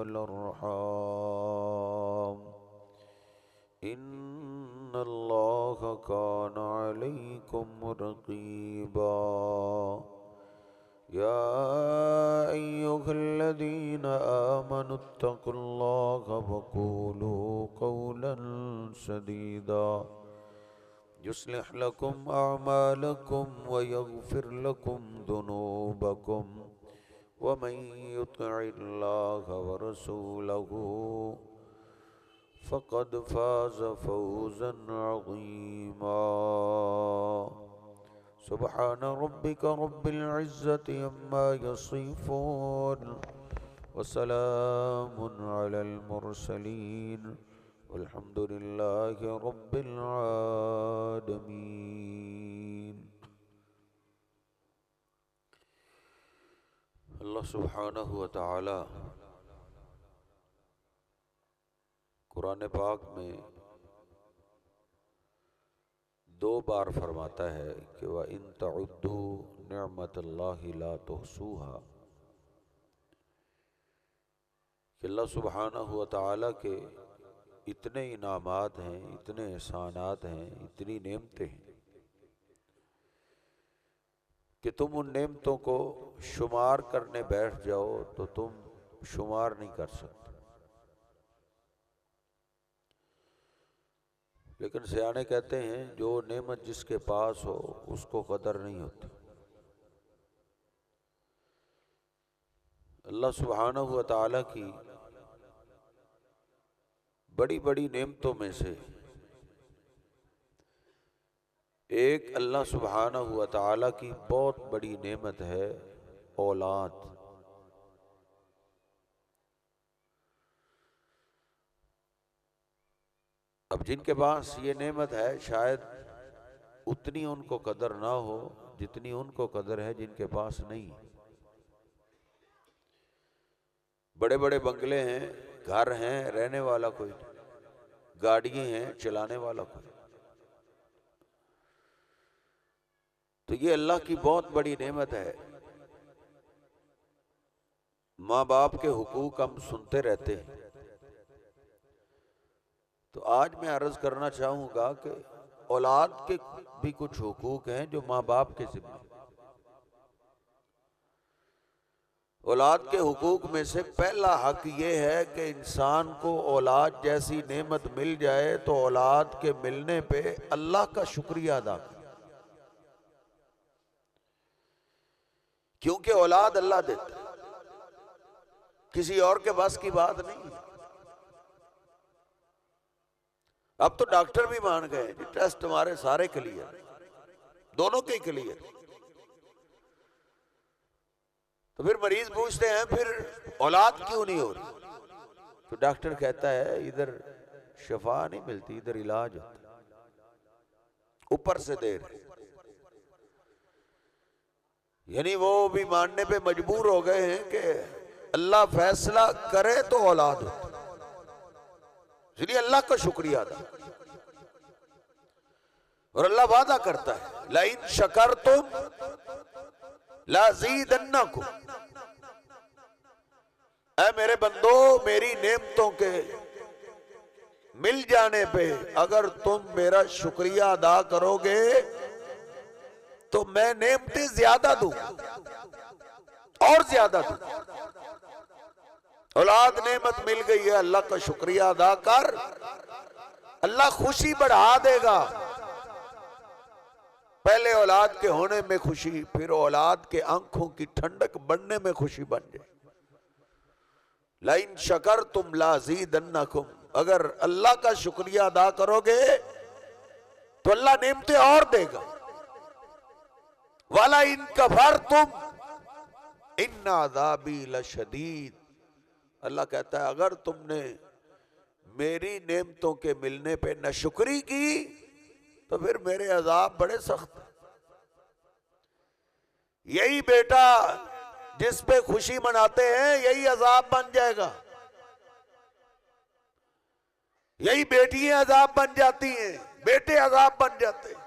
والأرحام إن الله كان عليكم رقيبا يا أيها الذين آمنوا اتقوا الله وقولوا قولا سديدا يصلح لكم أعمالكم ويغفر لكم ذنوبكم ومن يطع الله ورسوله فقد فاز فوزا عظيما سبحان ربك رب العزة عما يصفون وسلام على المرسلين والحمد لله رب العالمين۔ اللہ سبحانہ وتعالی قرآن پاک میں 2 بار فرماتا ہے کہ وَإِن تَعُدُّوا نِعْمَةَ اللَّهِ لَا تُحْصُوهَا، کہ اللہ سبحانہ وتعالی کے اتنے انعامات ہیں، اتنے احسانات ہیں، اتنی نعمتیں ہیں کہ تم ان نعمتوں کو شمار کرنے بیٹھ جاؤ تو تم شمار نہیں کر سکتے۔ لیکن سیانے کہتے ہیں جو نعمت جس کے پاس ہو اس کو قدر نہیں ہوتی۔ اللہ سبحانہ وتعالی کی بڑی بڑی نعمتوں میں سے ایک اللہ سبحانہ وتعالی کی بہت بڑی نعمت ہے اولاد۔ اب جن کے پاس یہ نعمت ہے شاید اتنی ان کو قدر نہ ہو جتنی ان کو قدر ہے جن کے پاس نہیں۔ بڑے بڑے بنگلے ہیں، گھر ہیں، رہنے والا کوئی نہیں، گاڑیاں ہیں، چلانے والا کوئی۔ تو یہ اللہ کی بہت بڑی نعمت ہے۔ ماں باپ کے حقوق ہم سنتے رہتے ہیں، تو آج میں عرض کرنا چاہوں گا کہ اولاد کے بھی کچھ حقوق ہیں جو ماں باپ کے ذمہ۔ اولاد کے حقوق میں سے پہلا حق یہ ہے کہ انسان کو اولاد جیسی نعمت مل جائے تو اولاد کے ملنے پہ اللہ کا شکریہ ادا کرے، کیونکہ اولاد اللہ دیتا ہے، کسی اور کے بس کی بات نہیں ہے۔ اب تو ڈاکٹر بھی مان گئے جی ٹیسٹ ہمارے سارے کلیئر، دونوں کے کلیئر۔ تو پھر مریض پوچھتے ہیں پھر اولاد کیوں نہیں ہو رہی؟ تو ڈاکٹر کہتا ہے ادھر شفا نہیں ملتی، ادھر علاج ہوتا ہے، اوپر سے دیر ہے۔ یعنی وہ بھی ماننے پہ مجبور ہو گئے ہیں کہ اللہ فیصلہ کرے تو اولاد ہوتی، اس لیے اللہ کا شکریہ ادا۔ اور اللہ وعدہ کرتا ہے لَإِن شَكَرْتُمْ لَأَزِيدَنَّكُمْ، اے میرے بندو میری نعمتوں کے مل جانے پہ اگر تم میرا شکریہ ادا کرو گے تو میں نعمتیں زیادہ دوں اور زیادہ دوں۔ اولاد نعمت مل گئی ہے، اللہ کا شکریہ ادا کر، اللہ خوشی بڑھا دے گا۔ پہلے اولاد کے ہونے میں خوشی، پھر اولاد کے آنکھوں کی ٹھنڈک بننے میں خوشی بن جائے۔ لَإِن شَكَرْتُمْ لَأَزِيدَنَّكُمْ، اگر اللہ کا شکریہ ادا کرو گے تو اللہ نعمتیں اور دے گا۔ وَلَئِن كَفَرْتُمْ إِنَّ عَذَابِي لَشَدِيدٌ، اللہ کہتا ہے اگر تم نے میری نعمتوں کے ملنے پہ ناشکری کی تو پھر میرے عذاب بڑے سخت ہیں۔ یہی بیٹا جس پہ خوشی مناتے ہیں یہی عذاب بن جائے گا، یہی بیٹیاں عذاب بن جاتی ہیں، بیٹے عذاب بن جاتے ہیں۔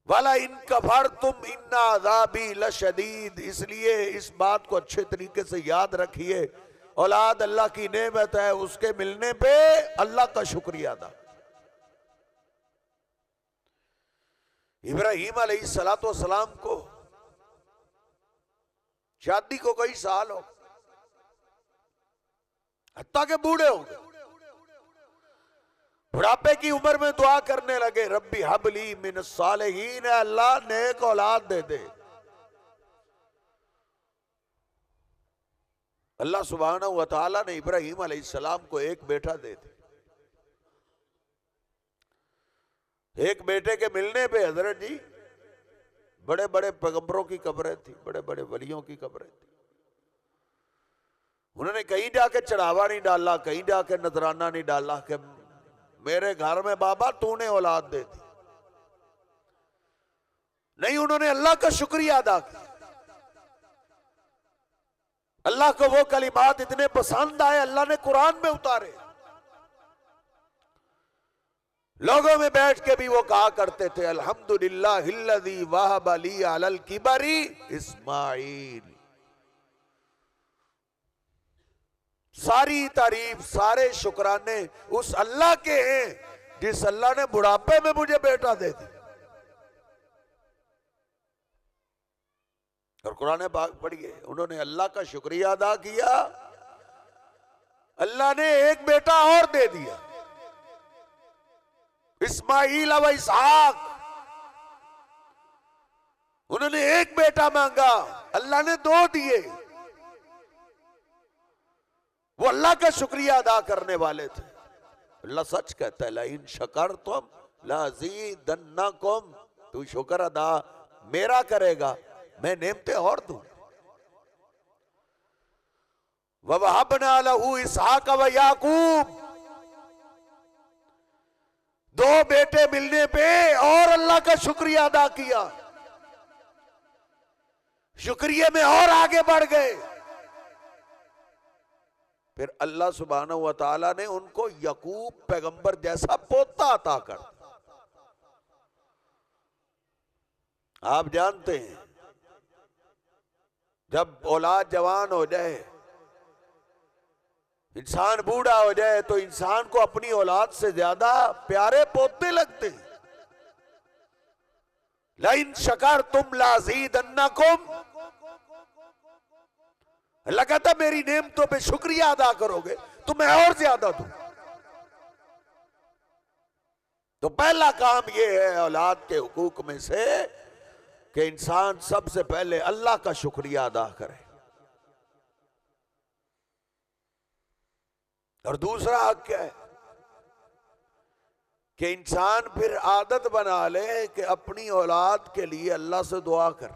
وَلَا إِن كَفَرْتُمْ إِنَّ عَذَابِي لَشَدِيدٌ۔ اس لیے اس بات کو اچھے طریقے سے یاد رکھیے، اولاد اللہ کی نعمت ہے، اس کے ملنے پہ اللہ کا شکریہ ادا۔ ابراہیم علیہ السلام کو شادی کو کئی سال ہو، حتیٰ کہ بوڑھے ہو گئے، بڑھاپے کی عمر میں دعا کرنے لگے، ربی حب لی من الصالحین، اے اللہ نیک اولاد دے دے۔ اللہ سبحانہ وتعالی نے ابراہیم علیہ السلام کو ایک بیٹا دے دے۔ ایک بیٹے کے ملنے پہ حضرت جی بڑے بڑے پیغمبروں کی قبریں تھی، بڑے بڑے ولیوں کی قبریں تھی، انہوں نے کہیں جا کے چڑھاوا نہیں ڈالا، کہیں جا کے نذرانہ نہیں ڈالا کہ میرے گھر میں بابا تو نے اولاد دے دی، نہیں، انہوں نے اللہ کا شکریہ ادا کیا۔ اللہ کو وہ کلمات اتنے پسند آئے، اللہ نے قرآن میں اتارے۔ لوگوں میں بیٹھ کے بھی وہ کہا کرتے تھے، الحمدللہ الذی وہب لی علی الکبر اسماعیل۔ ساری تعریف، سارے شکرانے اس اللہ کے ہیں جس اللہ نے بڑھاپے میں مجھے بیٹا دے دی۔ اور قرآن پاک پڑھیے، انہوں نے اللہ کا شکریہ ادا کیا، اللہ نے ایک بیٹا اور دے دیا، اسماعیل و اسحاق۔ انہوں نے ایک بیٹا مانگا، اللہ نے دو دیے۔ وہ اللہ کا شکریہ ادا کرنے والے تھے۔ اللہ سچ کہتا ہے، لَإِن شَكَرْتُمْ لَأَزِيدَنَّكُمْ، تو شکر ادا میرا کرے گا، میں نعمتیں اور دوں۔ وَوَهَبْنَا لَهُ إِسْحَاقَ وَيَعْقُوبَ، دو بیٹے ملنے پہ اور اللہ کا شکریہ ادا کیا، شکریہ میں اور آگے بڑھ گئے۔ پھر اللہ سبحانہ وتعالی نے ان کو یعقوب پیغمبر جیسا پوتا عطا کر۔ آپ جانتے ہیں جب اولاد جوان ہو جائے، انسان بوڑھا ہو جائے، تو انسان کو اپنی اولاد سے زیادہ پیارے پوتے لگتے ہیں۔ لَإِن شَكَرْتُمْ لَأَزِيدَنَّكُمْ، اللہ کہتا میری نعمتوں پہ شکریہ ادا کرو گے تو میں اور زیادہ دوں۔ تو پہلا کام یہ ہے اولاد کے حقوق میں سے کہ انسان سب سے پہلے اللہ کا شکریہ ادا کرے۔ اور دوسرا حق کیا ہے کہ انسان پھر عادت بنا لے کہ اپنی اولاد کے لیے اللہ سے دعا کر،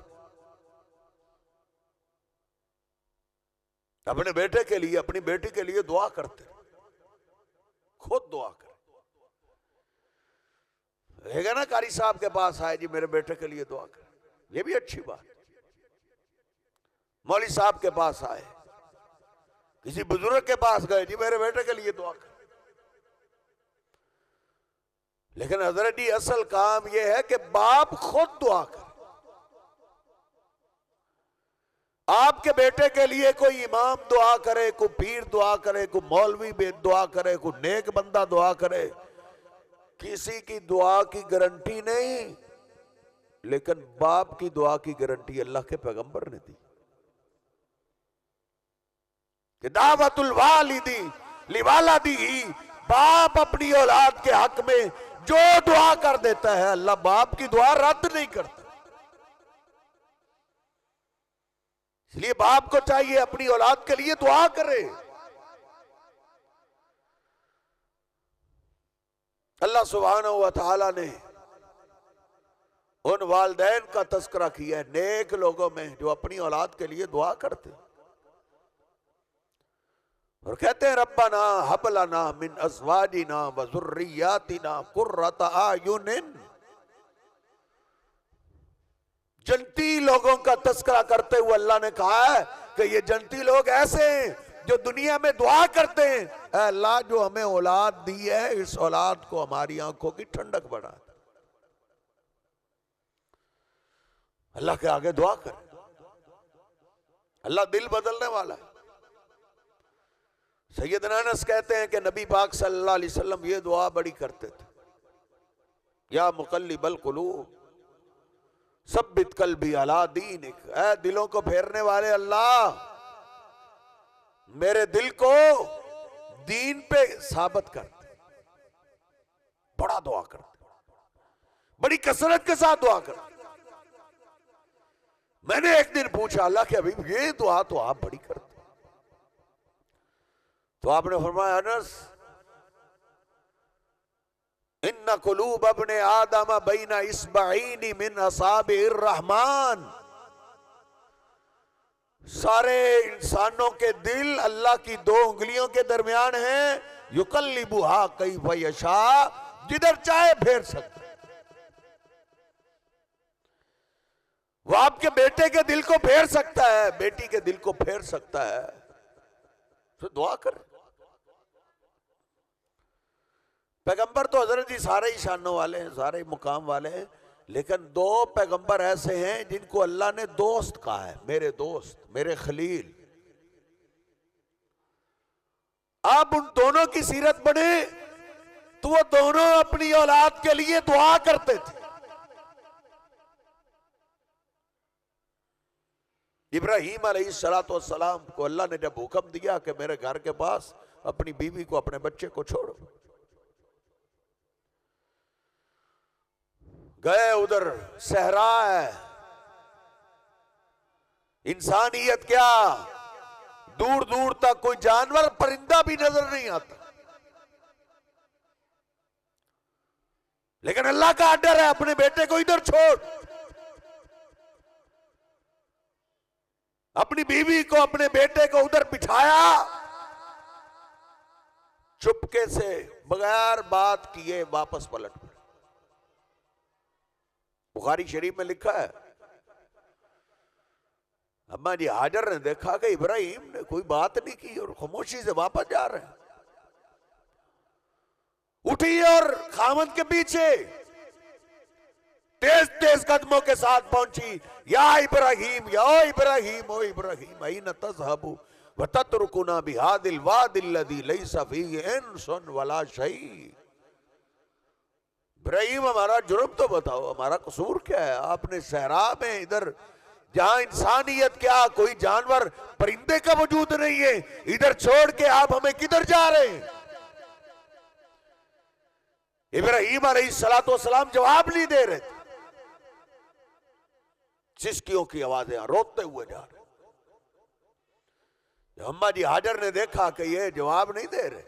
اپنے بیٹے کے لیے، اپنی بیٹی کے لیے دعا کرتے، خود دعا کر۔ رہے گا نا قاری صاحب کے پاس آئے، جی میرے بیٹے کے لیے دعا کر، یہ بھی اچھی بات۔ مولوی صاحب کے پاس آئے، کسی بزرگ کے پاس گئے، جی میرے بیٹے کے لیے دعا کر۔ لیکن حضرت جی اصل کام یہ ہے کہ باپ خود دعا کر۔ آپ کے بیٹے کے لیے کوئی امام دعا کرے، کوئی پیر دعا کرے، کوئی مولوی دعا کرے، کوئی نیک بندہ دعا کرے، کسی کی دعا کی گارنٹی نہیں، لیکن باپ کی دعا کی گارنٹی اللہ کے پیغمبر نے دی کہ دعوت الوالدی لوالدیہ، باپ اپنی اولاد کے حق میں جو دعا کر دیتا ہے اللہ باپ کی دعا رد نہیں کرتا۔ اس لیے باپ کو چاہیے اپنی اولاد کے لیے دعا کرے۔ اللہ سبحانہ وتعالی نے ان والدین کا تذکرہ کیا ہے نیک لوگوں میں جو اپنی اولاد کے لیے دعا کرتے اور کہتے ہیں ربنا ہب لنا من ازواجنا وذریاتنا قرۃ اعین۔ جنتی لوگوں کا تذکرہ کرتے ہوئے اللہ نے کہا ہے کہ یہ جنتی لوگ ایسے ہیں جو دنیا میں دعا کرتے ہیں، اے اللہ جو ہمیں اولاد دی ہے اس اولاد کو ہماری آنکھوں کی ٹھنڈک بنا۔ اللہ کے آگے دعا کریں، اللہ دل بدلنے والا ہے۔ سیدنا انس کہتے ہیں کہ نبی پاک صلی اللہ علیہ وسلم یہ دعا بڑی کرتے تھے، یا مقلب القلوب ثبت قلبی علی دینک، اے دلوں کو پھیرنے والے اللہ میرے دل کو دین پہ ثابت کر دے۔ بڑا دعا کرتے، بڑی کثرت کے ساتھ دعا کرتے۔ میں نے ایک دن پوچھا اللہ کہ ابھی یہ دعا تو آپ بڑی کرتے، تو آپ نے فرمایا انس ان قلوب ابن آدم بین اصبعین من اصابع الرحمن، سارے انسانوں کے دل اللہ کی 2 انگلیوں کے درمیان ہیں، یقلبھا کیف یشاء، جدھر چاہے پھیر سکتا۔ وہ آپ کے بیٹے کے دل کو پھیر سکتا ہے، بیٹی کے دل کو پھیر سکتا ہے، تو دعا کریں۔ پیغمبر تو حضرت جی سارے ہی شانوں والے ہیں، سارے ہی مقام والے ہیں، لیکن 2 پیغمبر ایسے ہیں جن کو اللہ نے دوست کہا ہے، میرے دوست، میرے خلیل۔ آپ ان دونوں کی سیرت پڑھیں تو وہ دونوں اپنی اولاد کے لیے دعا کرتے تھے۔ ابراہیم علیہ السلام کو اللہ نے جب حکم دیا کہ میرے گھر کے پاس اپنی بیوی کو، اپنے بچے کو چھوڑو، گئے ادھر صحرا ہے، انسانیت کیا، دور دور تک کوئی جانور پرندہ بھی نظر نہیں آتا، لیکن اللہ کا آرڈر ہے اپنے بیٹے کو ادھر چھوڑ، اپنی بیوی کو، اپنے بیٹے کو ادھر بٹھایا، چپکے سے بغیر بات کیے واپس پلٹ پڑے۔ بخاری شریف میں لکھا ہے اماں جی ہاجر نے دیکھا کہ ابراہیم نے کوئی بات نہیں کی اور خاموشی سے واپس جا رہے ہیں، اٹھی اور خامد کے پیچھے تیز تیز قدموں کے ساتھ پہنچی، یا ابراہیم یا ابراہیم، او ابراہیم این تذهب وتتركنا بهذا الواد الذي ليس فيه انس ولا شيء۔ ابراہیم ہمارا جرم تو بتاؤ، ہمارا قصور کیا ہے؟ آپ نے صحرا میں ادھر جہاں انسانیت کیا، کوئی جانور پرندے کا وجود نہیں ہے، ادھر چھوڑ کے آپ ہمیں کدھر جا رہے ہیں؟ ابراہیم علیہ السلام جواب نہیں دے رہے تھے، چسکیوں کی آوازیں روتے ہوئے جا رہے۔ اماں جی ہاجر نے دیکھا کہ یہ جواب نہیں دے رہے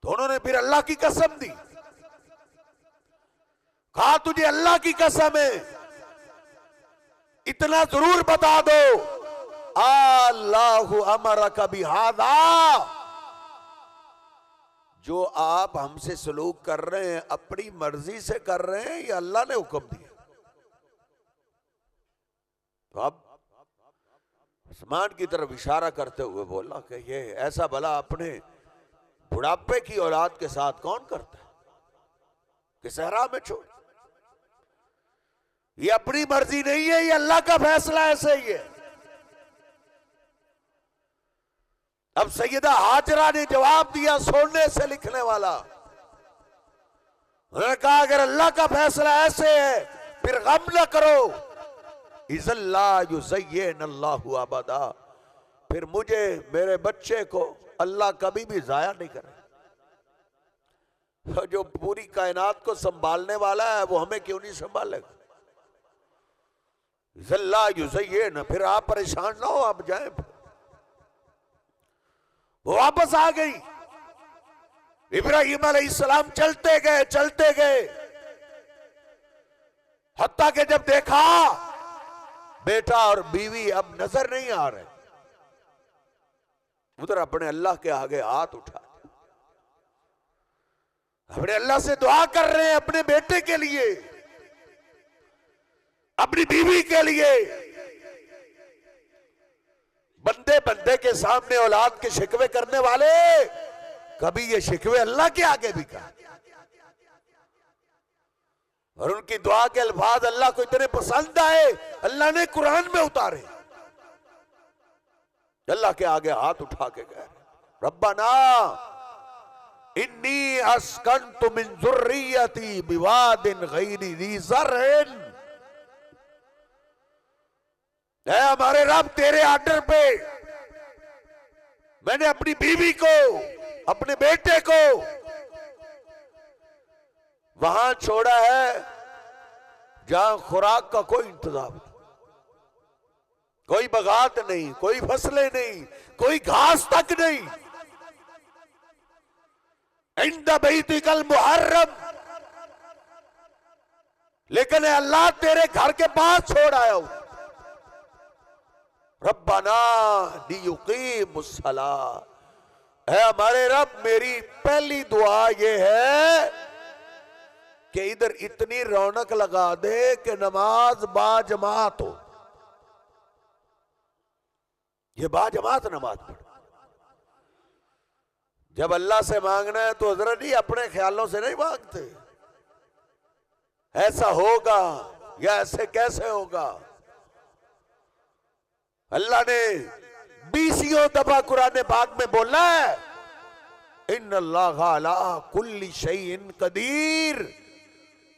تو انہوں نے پھر اللہ کی قسم دی، کہا تجھے اللہ کی قسم ہے اتنا ضرور بتا دو، اللہ امرک بہذا، جو آپ ہم سے سلوک کر رہے ہیں اپنی مرضی سے کر رہے ہیں یا اللہ نے حکم دیا؟ تو اب آسمان کی طرف اشارہ کرتے ہوئے بولا کہ یہ ایسا بھلا اپنے بڑھاپے کی اولاد کے ساتھ کون کرتا ہے کہ صحرا میں چھوڑ؟ یہ اپنی مرضی نہیں ہے، یہ اللہ کا فیصلہ ایسے ہی ہے۔ اب سیدہ ہاجرہ نے جواب دیا سونے سے لکھنے والا، انہوں نے کہا اگر اللہ کا فیصلہ ایسے ہے پھر غم نہ کرو، اِذَا لَا يُزَيِّنَ اللَّهُ أَبَدًا، پھر مجھے میرے بچے کو اللہ کبھی بھی ضائع نہیں کرے۔ جو پوری کائنات کو سنبھالنے والا ہے وہ ہمیں کیوں نہیں سنبھالے گا؟ اِذَا لَا يُزَيِّنَ، پھر آپ پریشان نہ ہو، آپ جائیں۔ وہ واپس آ گئی، ابراہیم علیہ السلام چلتے گئے حتیٰ کہ جب دیکھا بیٹا اور بیوی اب نظر نہیں آ رہے، ادھر اپنے اللہ کے آگے ہاتھ اٹھا، اپنے اللہ سے دعا کر رہے ہیں اپنے بیٹے کے لیے، اپنی بیوی کے لیے۔ بندے کے سامنے اولاد کے شکوے کرنے والے کبھی یہ شکوے اللہ کے آگے بھی کہا۔ اور ان کی دعا کے الفاظ اللہ کو اتنے پسند آئے، اللہ نے قرآن میں اتارے. اللہ کے آگے ہاتھ اٹھا کے کہہ رہے ربنا انی اسکنت من ذریتی بواد غیر ذی زرع. اے ہمارے رب، تیرے آرڈر پہ میں نے اپنی بیوی کو، اپنے بیٹے کو وہاں چھوڑا ہے جہاں خوراک کا کوئی انتظام نہیں، کوئی بغات نہیں، کوئی فصلیں نہیں، کوئی گھاس تک نہیں. عند بیتک المحرم، لیکن اے اللہ تیرے گھر کے پاس چھوڑ آیا ہوں. ربنا لیقیم الصلاۃ، اے ہمارے رب میری پہلی دعا یہ ہے کہ ادھر اتنی رونق لگا دے کہ نماز با جماعت ہو. یہ با جماعت نماز پڑھ. جب اللہ سے مانگنا ہے تو حضرت نہیں اپنے خیالوں سے نہیں مانگتے، ایسا ہوگا یا ایسے کیسے ہوگا. اللہ نے 20 دفعہ قرآن پاک میں بولا ہے ان اللہ علی کل شیء قدیر.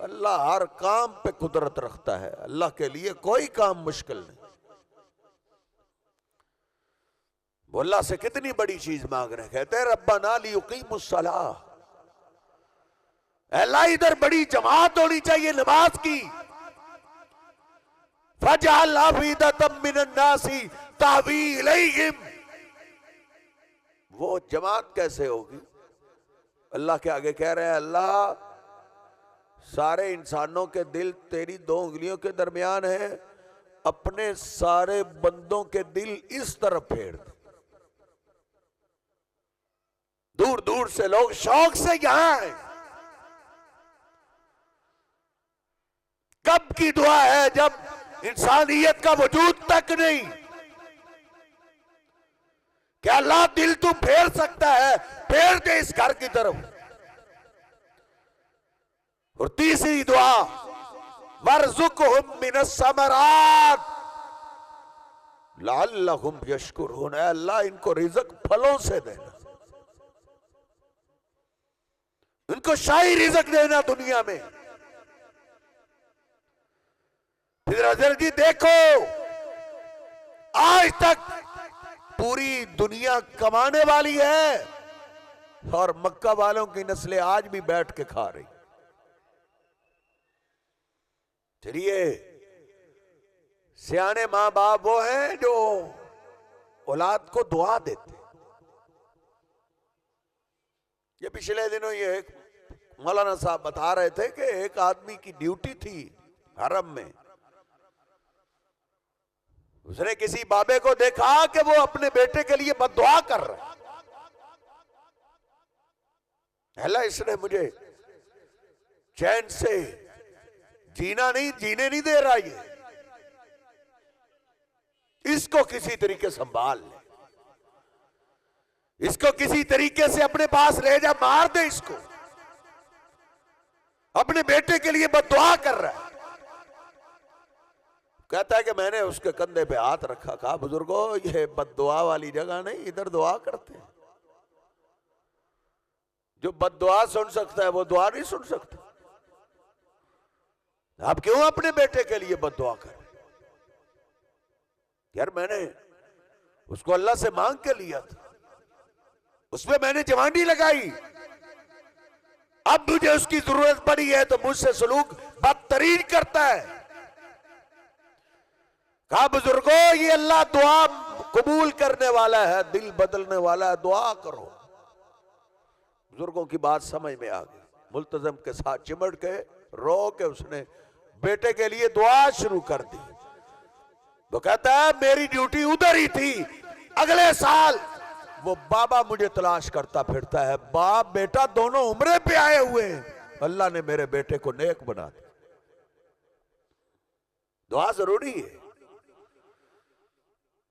اللہ ہر کام پہ قدرت رکھتا ہے، اللہ کے لیے کوئی کام مشکل نہیں. وہ اللہ سے کتنی بڑی چیز مانگ رہے ہیں، کہتے ہیں ربنا لیقیموا الصلاۃ. اے اللہ ادھر بڑی جماعت ہونی چاہیے نماز کی. فَجْعَلْ أَفْئِدَةً مِّنَ النَّاسِ تَهْوِي إِلَيْهِمْ. وہ جماعت کیسے ہوگی؟ اللہ کے آگے کہہ رہے ہیں اللہ سارے انسانوں کے دل تیری 2 انگلیوں کے درمیان ہیں، اپنے سارے بندوں کے دل اس طرف پھیر دے. دور دور سے لوگ شوق سے یہاں آئے. کب کی دعا ہے؟ جب انسانیت کا وجود تک نہیں کہ اللہ دل تو پھیر سکتا ہے، پھیر دے اس گھر کی طرف. اور تیسری دعا وَارْزُقْهُم مِّنَ الثَّمَرَاتِ لَعَلَّهُمْ يَشْكُرُونَ. اے اللہ ان کو رزق پھلوں سے دینا، ان کو شاہی رزق دینا دنیا میں. پھر حضرت جی دیکھو آج تک پوری دنیا کمانے والی ہے اور مکہ والوں کی نسلیں آج بھی بیٹھ کے کھا رہی. چلیے سیانے ماں باپ وہ ہیں جو اولاد کو دعا دیتے. یہ پچھلے دنوں یہ ایک مولانا صاحب بتا رہے تھے کہ ایک آدمی کی ڈیوٹی تھی حرم میں. اس نے کسی بابے کو دیکھا کہ وہ اپنے بیٹے کے لیے بد دعا کر رہا ہے. اللہ اس نے مجھے چین سے جینے نہیں دے رہا، یہ اس کو کسی طریقے سنبھال لے، اس کو کسی طریقے سے اپنے پاس لے جا، مار دے اس کو. اپنے بیٹے کے لیے بد دعا کر رہا ہے. کہتا ہے کہ میں نے اس کے کندھے پہ ہاتھ رکھا، کہا بزرگوں یہ بد دعا والی جگہ نہیں، ادھر دعا کرتے ہیں. جو بد دعا سن سکتا ہے وہ دعا نہیں سن سکتا. آپ کیوں اپنے بیٹے کے لیے بد دعا کریں؟ یار میں نے اس کو اللہ سے مانگ کے لیا تھا، اس پہ میں نے جوانی لگائی، اب مجھے اس کی ضرورت پڑی ہے تو مجھ سے سلوک بدترین کرتا ہے. کہا بزرگوں یہ اللہ دعا قبول کرنے والا ہے، دل بدلنے والا ہے، دعا کرو. بزرگوں کی بات سمجھ میں آ گئی. ملتزم کے ساتھ چمٹ کے رو کے اس نے بیٹے کے لیے دعا شروع کر دی. وہ کہتا ہے میری ڈیوٹی ادھر ہی تھی. اگلے سال وہ بابا مجھے تلاش کرتا پھرتا ہے، باپ بیٹا دونوں عمرے پہ آئے ہوئے ہیں. اللہ نے میرے بیٹے کو نیک بنا دیا. دعا ضروری ہے،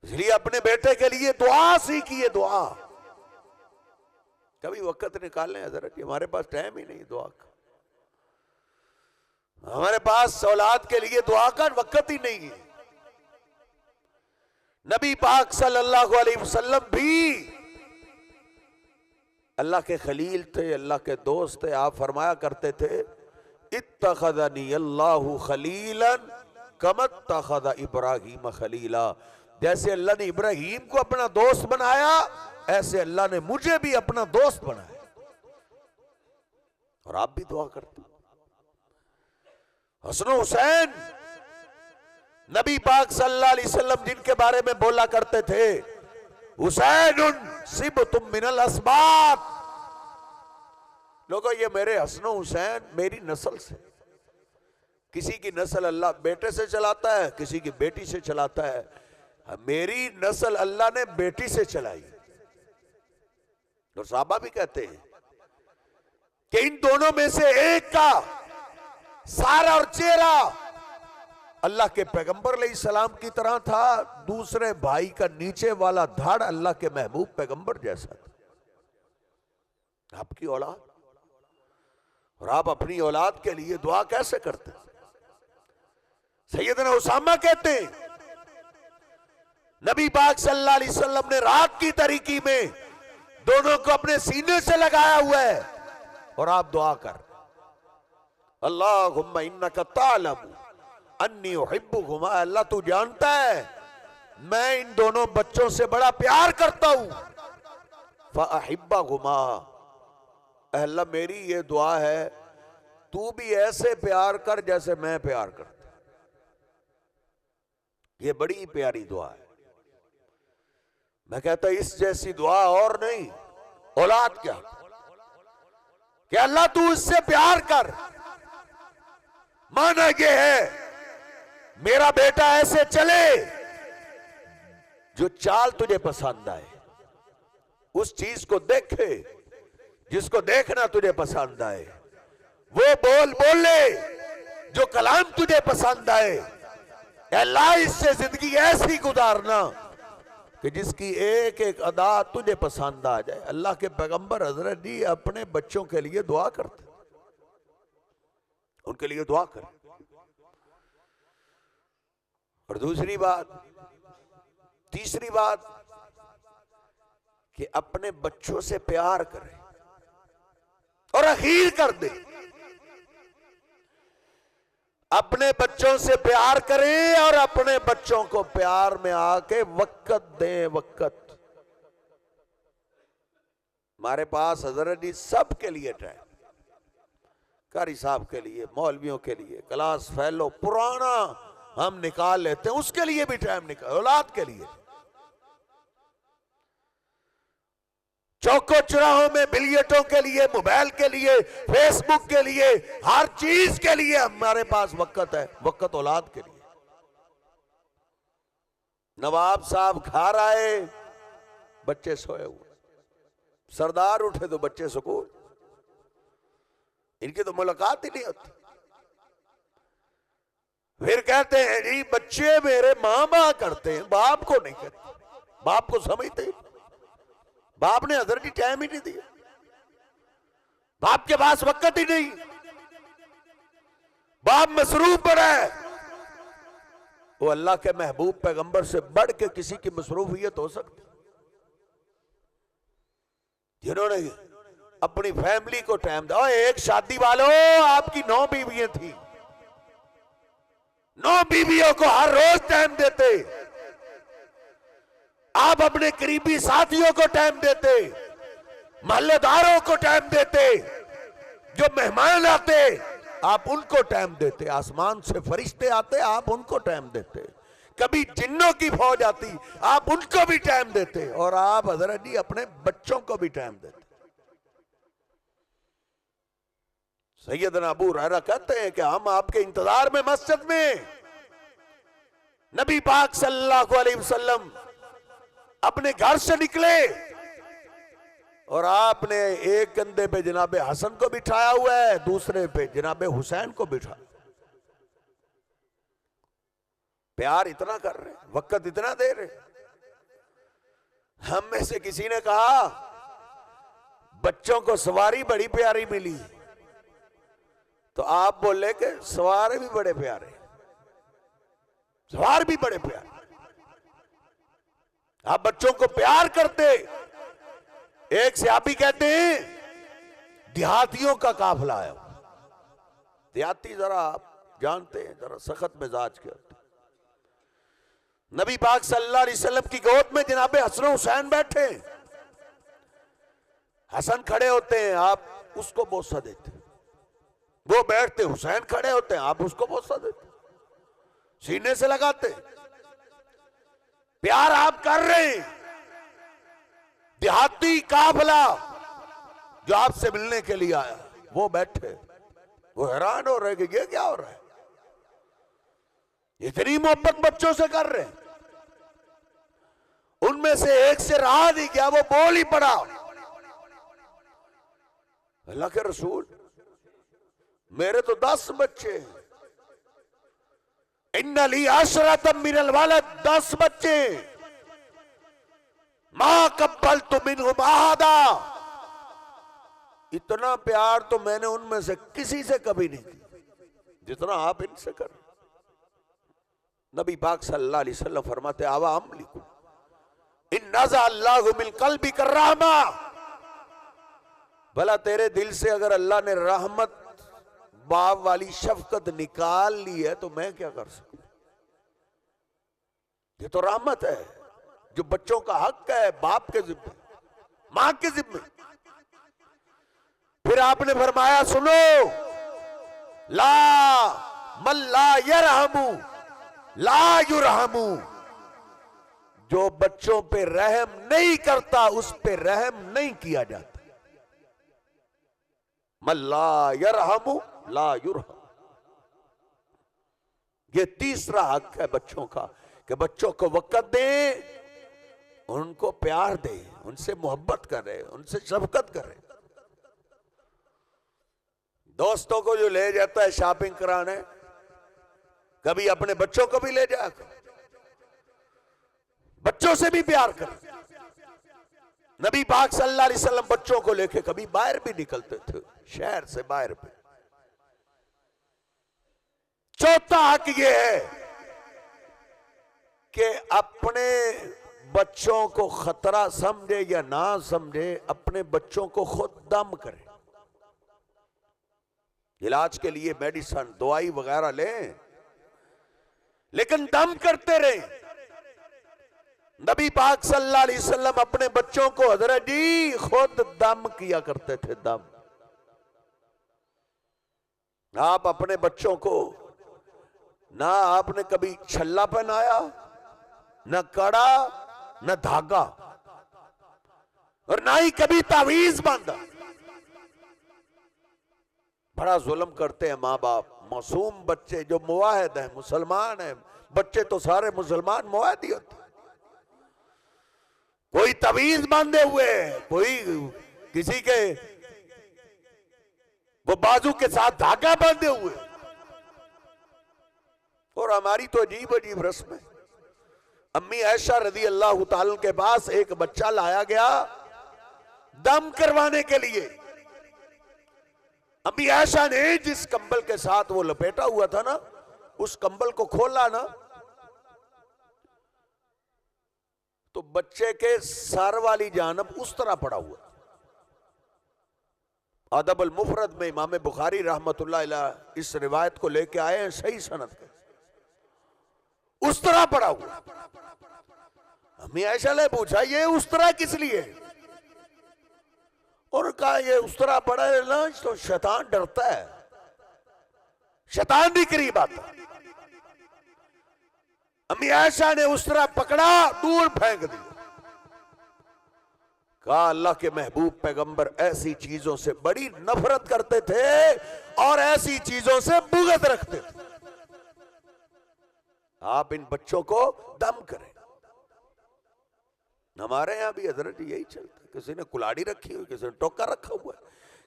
اس لیے اپنے بیٹے کے لیے دعا سیکھیے. دعا کبھی وقت نکالیں حضرت، ہمارے پاس ٹائم ہی نہیں دعا کا. ہمارے پاس اولاد کے لیے دعا کا وقت ہی نہیں ہے. نبی پاک صلی اللہ علیہ وسلم بھی اللہ کے خلیل تھے, اللہ کے دوست تھے. آپ فرمایا کرتے تھے اتخذنی اللہ خلیلا کما اتخذ ابراہیم خلیلا. جیسے اللہ نے ابراہیم کو اپنا دوست بنایا, ایسے اللہ نے مجھے بھی اپنا دوست بنایا. اور آپ بھی دعا کرتے. حسن و حسین نبی پاک صلی اللہ علیہ وسلم جن کے بارے میں بولا کرتے تھے حسین سبت من الاسباط. لوگوں یہ میرے حسن و حسین میری نسل سے. کسی کی نسل اللہ بیٹے سے چلاتا ہے, کسی کی بیٹی سے چلاتا ہے. میری نسل اللہ نے بیٹی سے چلائی. اور صحابہ بھی کہتے ہیں کہ ان دونوں میں سے ایک کا سارا اور چہرہ اللہ کے پیغمبر علیہ السلام کی طرح تھا, دوسرے بھائی کا نیچے والا دھڑ اللہ کے محبوب پیغمبر جیسا تھا. آپ کی اولاد, اور آپ اپنی اولاد کے لیے دعا کیسے کرتے ہیں؟ سیدنا اسامہ کہتے ہیں نبی پاک صلی اللہ علیہ وسلم نے رات کی تاریکی میں دونوں کو اپنے سینے سے لگایا ہوا ہے اور آپ دعا کر اللہم انک تعلم انی احبہما. اللہ تو جانتا ہے میں ان دونوں بچوں سے بڑا پیار کرتا ہوں. فاحبہما, اے اللہ میری یہ دعا ہے تو بھی ایسے پیار کر جیسے میں پیار کرتا. یہ بڑی پیاری دعا ہے. میں کہتا ہوں اس جیسی دعا اور نہیں. اولاد کیا کہ اللہ تو اس سے پیار کر. مانا یہ ہے میرا بیٹا ایسے چلے جو چال تجھے پسند آئے, اس چیز کو دیکھے جس کو دیکھنا تجھے پسند آئے, وہ بولے جو کلام تجھے پسند آئے. اے اللہ اس سے زندگی ایسی گزارنا کہ جس کی ایک ایک ادا تجھے پسند آ جائے. اللہ کے پیغمبر حضرت جی اپنے بچوں کے لیے دعا کرتے, ان کے لیے دعا کریں. اور دوسری بات, تیسری بات کہ اپنے بچوں سے پیار کریں اور اخیر کر دیں. اپنے بچوں سے پیار کریں اور اپنے بچوں کو پیار میں آ کے وقت دیں. وقت ہمارے پاس حضرت جی سب کے لیے ٹائم, قاری صاحب کے لیے, مولویوں کے لیے, کلاس فیلو پرانا ہم نکال لیتے ہیں, اس کے لیے بھی ٹائم نکال. اولاد کے لیے چوکو چراہوں میں بلیٹوں کے لیے, موبائل کے لیے, فیس بک کے لیے, ہر چیز کے لیے ہمارے پاس وقت ہے. وقت اولاد کے لیے. نواب صاحب گھر آئے بچے سوئے ہوئے, سردار اٹھے تو بچے سکون. ان کی تو ملاقات ہی نہیں ہوتی. پھر کہتے ہیں جی بچے میرے ماں کرتے ہیں, باپ کو نہیں کرتے. باپ کو سمجھتے, باپ نے حضرت ٹائم ہی نہیں دیا, باپ کے پاس وقت ہی نہیں, باپ مصروف پڑا ہے. وہ اللہ کے محبوب پیغمبر سے بڑھ کے کسی کی مصروفیت ہو سکتی جنہوں نے اپنی فیملی کو ٹائم دیا. ایک شادی والوں آپ کی 9 بیویاں تھیں, 9 بیویوں کو ہر روز ٹائم دیتے. آپ اپنے قریبی ساتھیوں کو ٹائم دیتے, محلے داروں کو ٹائم دیتے, جو مہمان آتے آپ ان کو ٹائم دیتے, آسمان سے فرشتے آتے آپ ان کو ٹائم دیتے, کبھی جنوں کی فوج آتی آپ ان کو بھی ٹائم دیتے, اور آپ حضرت جی اپنے بچوں کو بھی ٹائم دیتے. سیدنا ابو ہریرہ کہتے ہیں کہ ہم آپ کے انتظار میں مسجد میں, نبی پاک صلی اللہ علیہ وسلم اپنے گھر سے نکلے اور آپ نے ایک کندھے پہ جناب حسن کو بٹھایا ہوا ہے, دوسرے پہ جناب حسین کو بٹھا. پیار اتنا کر رہے, وقت اتنا دے رہے. ہم میں سے کسی نے کہا بچوں کو سواری بڑی پیاری ملی, تو آپ بولے کہ سوار بھی بڑے پیارے، سوار بھی بڑے پیارے، آپ بچوں کو پیار کرتے۔ ایک صحابی کہتے ہیں دیہاتیوں کا قافلہ آیا۔ دیہاتی ذرا آپ جانتے ہیں ذرا سخت مزاج کے ہوتے، نبی پاک صلی اللہ علیہ وسلم کی گود میں جناب حسن و حسین بیٹھے، حسن کھڑے ہوتے ہیں آپ اس کو بوسہ دیتے، وہ بیٹھتے حسین کھڑے ہوتے ہیں آپ اس کو بوسہ دیتے، سینے سے لگاتے، پیار آپ کر رہے ہیں۔ دیہاتی قافلہ جو آپ سے ملنے کے لیے آیا وہ بیٹھے، وہ حیران ہو رہے کہ یہ کیا ہو رہا ہے، اتنی محبت بچوں سے کر رہے ہیں۔ ان میں سے ایک سے رہا نہیں گیا، وہ بول ہی پڑا، اللہ کے رسول میرے تو 10 بچے ہیں، ان لی عشرۃ من الولد، 10 بچے، ما قبلت منہم احدا، اتنا پیار تو میں نے ان میں سے کسی سے کبھی نہیں کیا جتنا آپ ان سے کر۔ نبی پاک صلی اللہ علیہ وسلم فرماتے عوام لکھو ان نزع اللہ من قلبک الرحمہ، بھلا تیرے دل سے اگر اللہ نے رحمت باپ والی شفقت نکال لی ہے تو میں کیا کر سکوں؟ یہ تو رحمت ہے جو بچوں کا حق ہے باپ کے ذمہ، ماں کے ذمہ۔ پھر آپ نے فرمایا سنو، لا من لا یرحم لا یرحم، جو بچوں پہ رحم نہیں کرتا اس پہ رحم نہیں کیا جاتا۔ من لا یرحم لا یرحم، یہ تیسرا حق ہے بچوں کا کہ بچوں کو وقت دیں، ان کو پیار دیں، ان سے محبت کریں، ان سے شفقت کریں۔ دوستوں کو جو لے جاتا ہے شاپنگ کرانے، کبھی اپنے بچوں کو بھی لے جا کر بچوں سے بھی پیار کریں۔ نبی پاک صلی اللہ علیہ وسلم بچوں کو لے کے کبھی باہر بھی نکلتے تھے، شہر سے باہر بھی۔ چوتھا حق یہ ہے کہ اپنے بچوں کو خطرہ سمجھے یا نہ سمجھے اپنے بچوں کو خود دم کرے، علاج کے لیے میڈیسن دوائی وغیرہ لیں لیکن دم کرتے رہیں۔ نبی پاک صلی اللہ علیہ وسلم اپنے بچوں کو حضرت جی خود دم کیا کرتے تھے، دم۔ آپ اپنے بچوں کو نہ آپ نے کبھی چھلا پہنایا، نہ کڑا، نہ دھاگا، اور نہ ہی کبھی تعویذ باندھا۔ بڑا ظلم کرتے ہیں ماں باپ، معصوم بچے جو موحد ہیں، مسلمان ہیں، بچے تو سارے مسلمان موحد ہی ہوتے ہیں، کوئی تعویذ باندھے ہوئے، کوئی کسی کے وہ بازو کے ساتھ دھاگا باندھے ہوئے۔ اور ہماری تو عجیب عجیب رسم ہے۔ امی عائشہ رضی اللہ تعالی کے پاس ایک بچہ لایا گیا دم کروانے کے لیے۔ امی عائشہ نے جس کمبل کے ساتھ وہ لپیٹا ہوا تھا نا، اس کمبل کو کھولا نا تو بچے کے سر والی جانب اس طرح پڑا ہوا۔ ادب المفرد میں امام بخاری رحمت اللہ علیہ اس روایت کو لے کے آئے ہیں صحیح سند کے، اس طرح پڑا ہوا۔ امی عائشہ نے پوچھا یہ اس طرح کس لیے؟ اور کہا یہ اس طرح پڑا ہے نا تو شیطان ڈرتا ہے، شیطان بھی قریب آتا۔ امی عائشہ نے اس طرح پکڑا، دور پھینک دیا۔ کہا اللہ کے محبوب پیغمبر ایسی چیزوں سے بڑی نفرت کرتے تھے اور ایسی چیزوں سے بغض رکھتے تھے۔ آپ ان بچوں کو دم کریں۔ ہمارے یہاں بھی حضرت یہی چلتا ہے، کسی نے کلاڑی رکھی ہوئی، کسی نے ٹوکا رکھا ہوا ہے،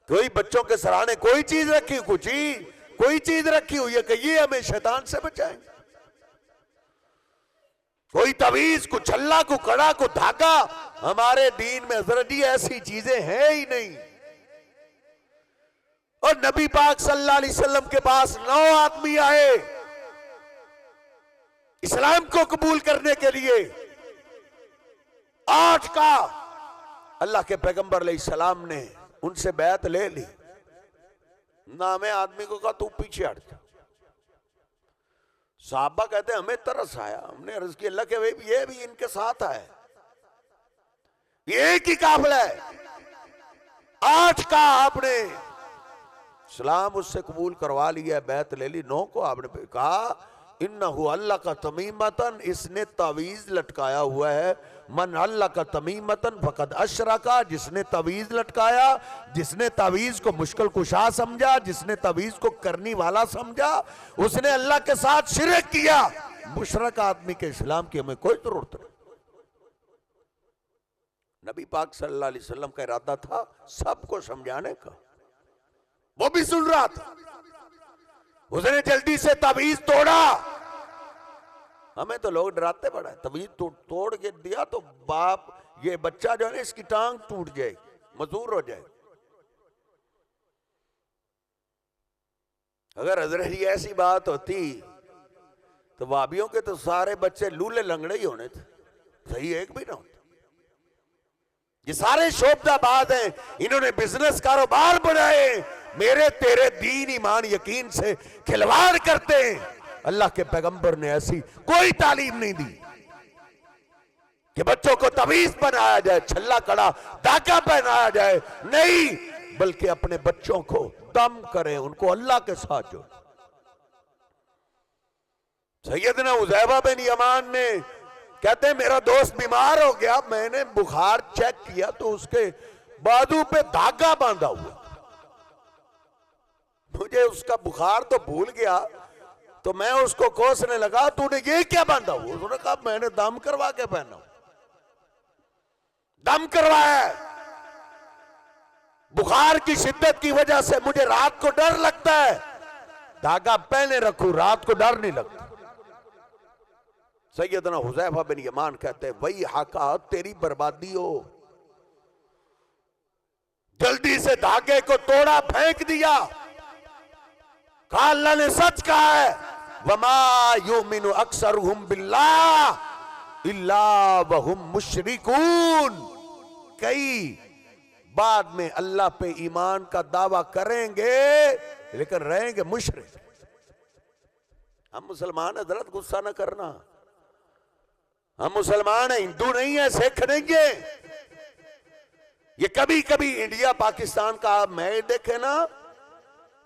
کوئی بچوں کے سرانے کوئی چیز رکھی ہوئی، کوئی چیز رکھی ہوئی ہے کہ یہ ہمیں شیطان سے بچائیں۔ کوئی تعویذ، کو چھلا، کو کڑا، کو دھاگا، ہمارے دین میں حضرت جی ایسی چیزیں ہیں ہی نہیں۔ اور نبی پاک صلی اللہ علیہ وسلم کے پاس 9 آدمی آئے اسلام کو قبول کرنے کے لیے، 8 کا اللہ کے پیغمبر علیہ السلام نے ان سے بیعت لے لی۔ نامے آدمی کو کہا تو پیچھے ہٹ جا۔ صحابہ کہتے ہیں ہمیں ترس آیا، ہم نے عرض کی اللہ کے یہ بھی ان کے ساتھ آئے، یہ ایک ہی قافلہ ہے۔ 8 کا آپ نے اسلام اس سے قبول کروا لیا، بیعت لے لی۔ 9 کو آپ نے کہا انہو اللہ کا تمیمتن، اس نے تعویذ لٹکایا ہوا ہے، من اللہ کا تمیمتن فقد اشرکا، جس نے تعویذ لٹکایا، جس نے تعویذ کو مشکل کشا سمجھا، جس نے تعویذ کو کرنی والا سمجھا، اس نے اللہ کے ساتھ شرک کیا۔ مشرک آدمی کے اسلام کی ہمیں کوئی ضرورت نہیں۔ نبی پاک صلی اللہ علیہ وسلم کا ارادہ تھا سب کو سمجھانے کا، وہ بھی سن رہا تھا، اس نے جلدی سے تعویذ توڑا۔ ہمیں تو لوگ ڈراتے پڑا ہے، تعویذ توڑ کے دیا تو باپ یہ بچہ جو ہے نا اس کی ٹانگ ٹوٹ جائے، مزور ہو جائے۔ اگر حضرت یہ ایسی بات ہوتی تو وابیوں کے تو سارے بچے لولے لنگڑے ہی ہونے تھے، صحیح ایک بھی نہ ہوتا۔ یہ سارے شعبہ باز ہیں، انہوں نے بزنس کاروبار بنائے، میرے تیرے دین ایمان یقین سے کھلواڑ کرتے ہیں۔ اللہ کے پیغمبر نے ایسی کوئی تعلیم نہیں دی کہ بچوں کو تعویذ بنایا جائے، چھلا کڑا دھاگا پہنایا جائے، نہیں، بلکہ اپنے بچوں کو دم کریں، ان کو اللہ کے ساتھ جوڑیں۔ سیدنا حذیفہ بن یمان نے کہتے ہیں میرا دوست بیمار ہو گیا، میں نے بخار چیک کیا تو اس کے بازو پہ دھاگا باندھا ہوا، مجھے اس کا بخار تو بھول گیا تو میں اس کو کوسنے لگا تو نے یہ کیا باندھا ہوا؟ انہوں نے کہا میں نے دم کروا کے پہنا، دم کروایا ہے، بخار کی شدت کی وجہ سے مجھے رات کو ڈر لگتا ہے، دھاگا پہنے رکھوں رات کو ڈر نہیں لگتا۔ سیدنا حذیفہ بن یمان کہتے ہیں وہی حقا تیری بربادی ہو، جلدی سے دھاگے کو توڑا پھینک دیا، کہا اللہ نے سچ کہا ہے وَمَا يُؤْمِنُ أَكْثَرُهُمْ بِاللَّهِ إِلَّا وَهُمْ مُشْرِكُونَ، کئی بعد میں اللہ پہ ایمان کا دعویٰ کریں گے لیکن رہیں گے مشرک۔ ہم مسلمان حضرت غصہ نہ کرنا، ہم مسلمان ہیں، ہندو نہیں ہیں، سکھ نہیں ہیں۔ یہ کبھی کبھی انڈیا پاکستان کا آپ میچ دیکھیں نا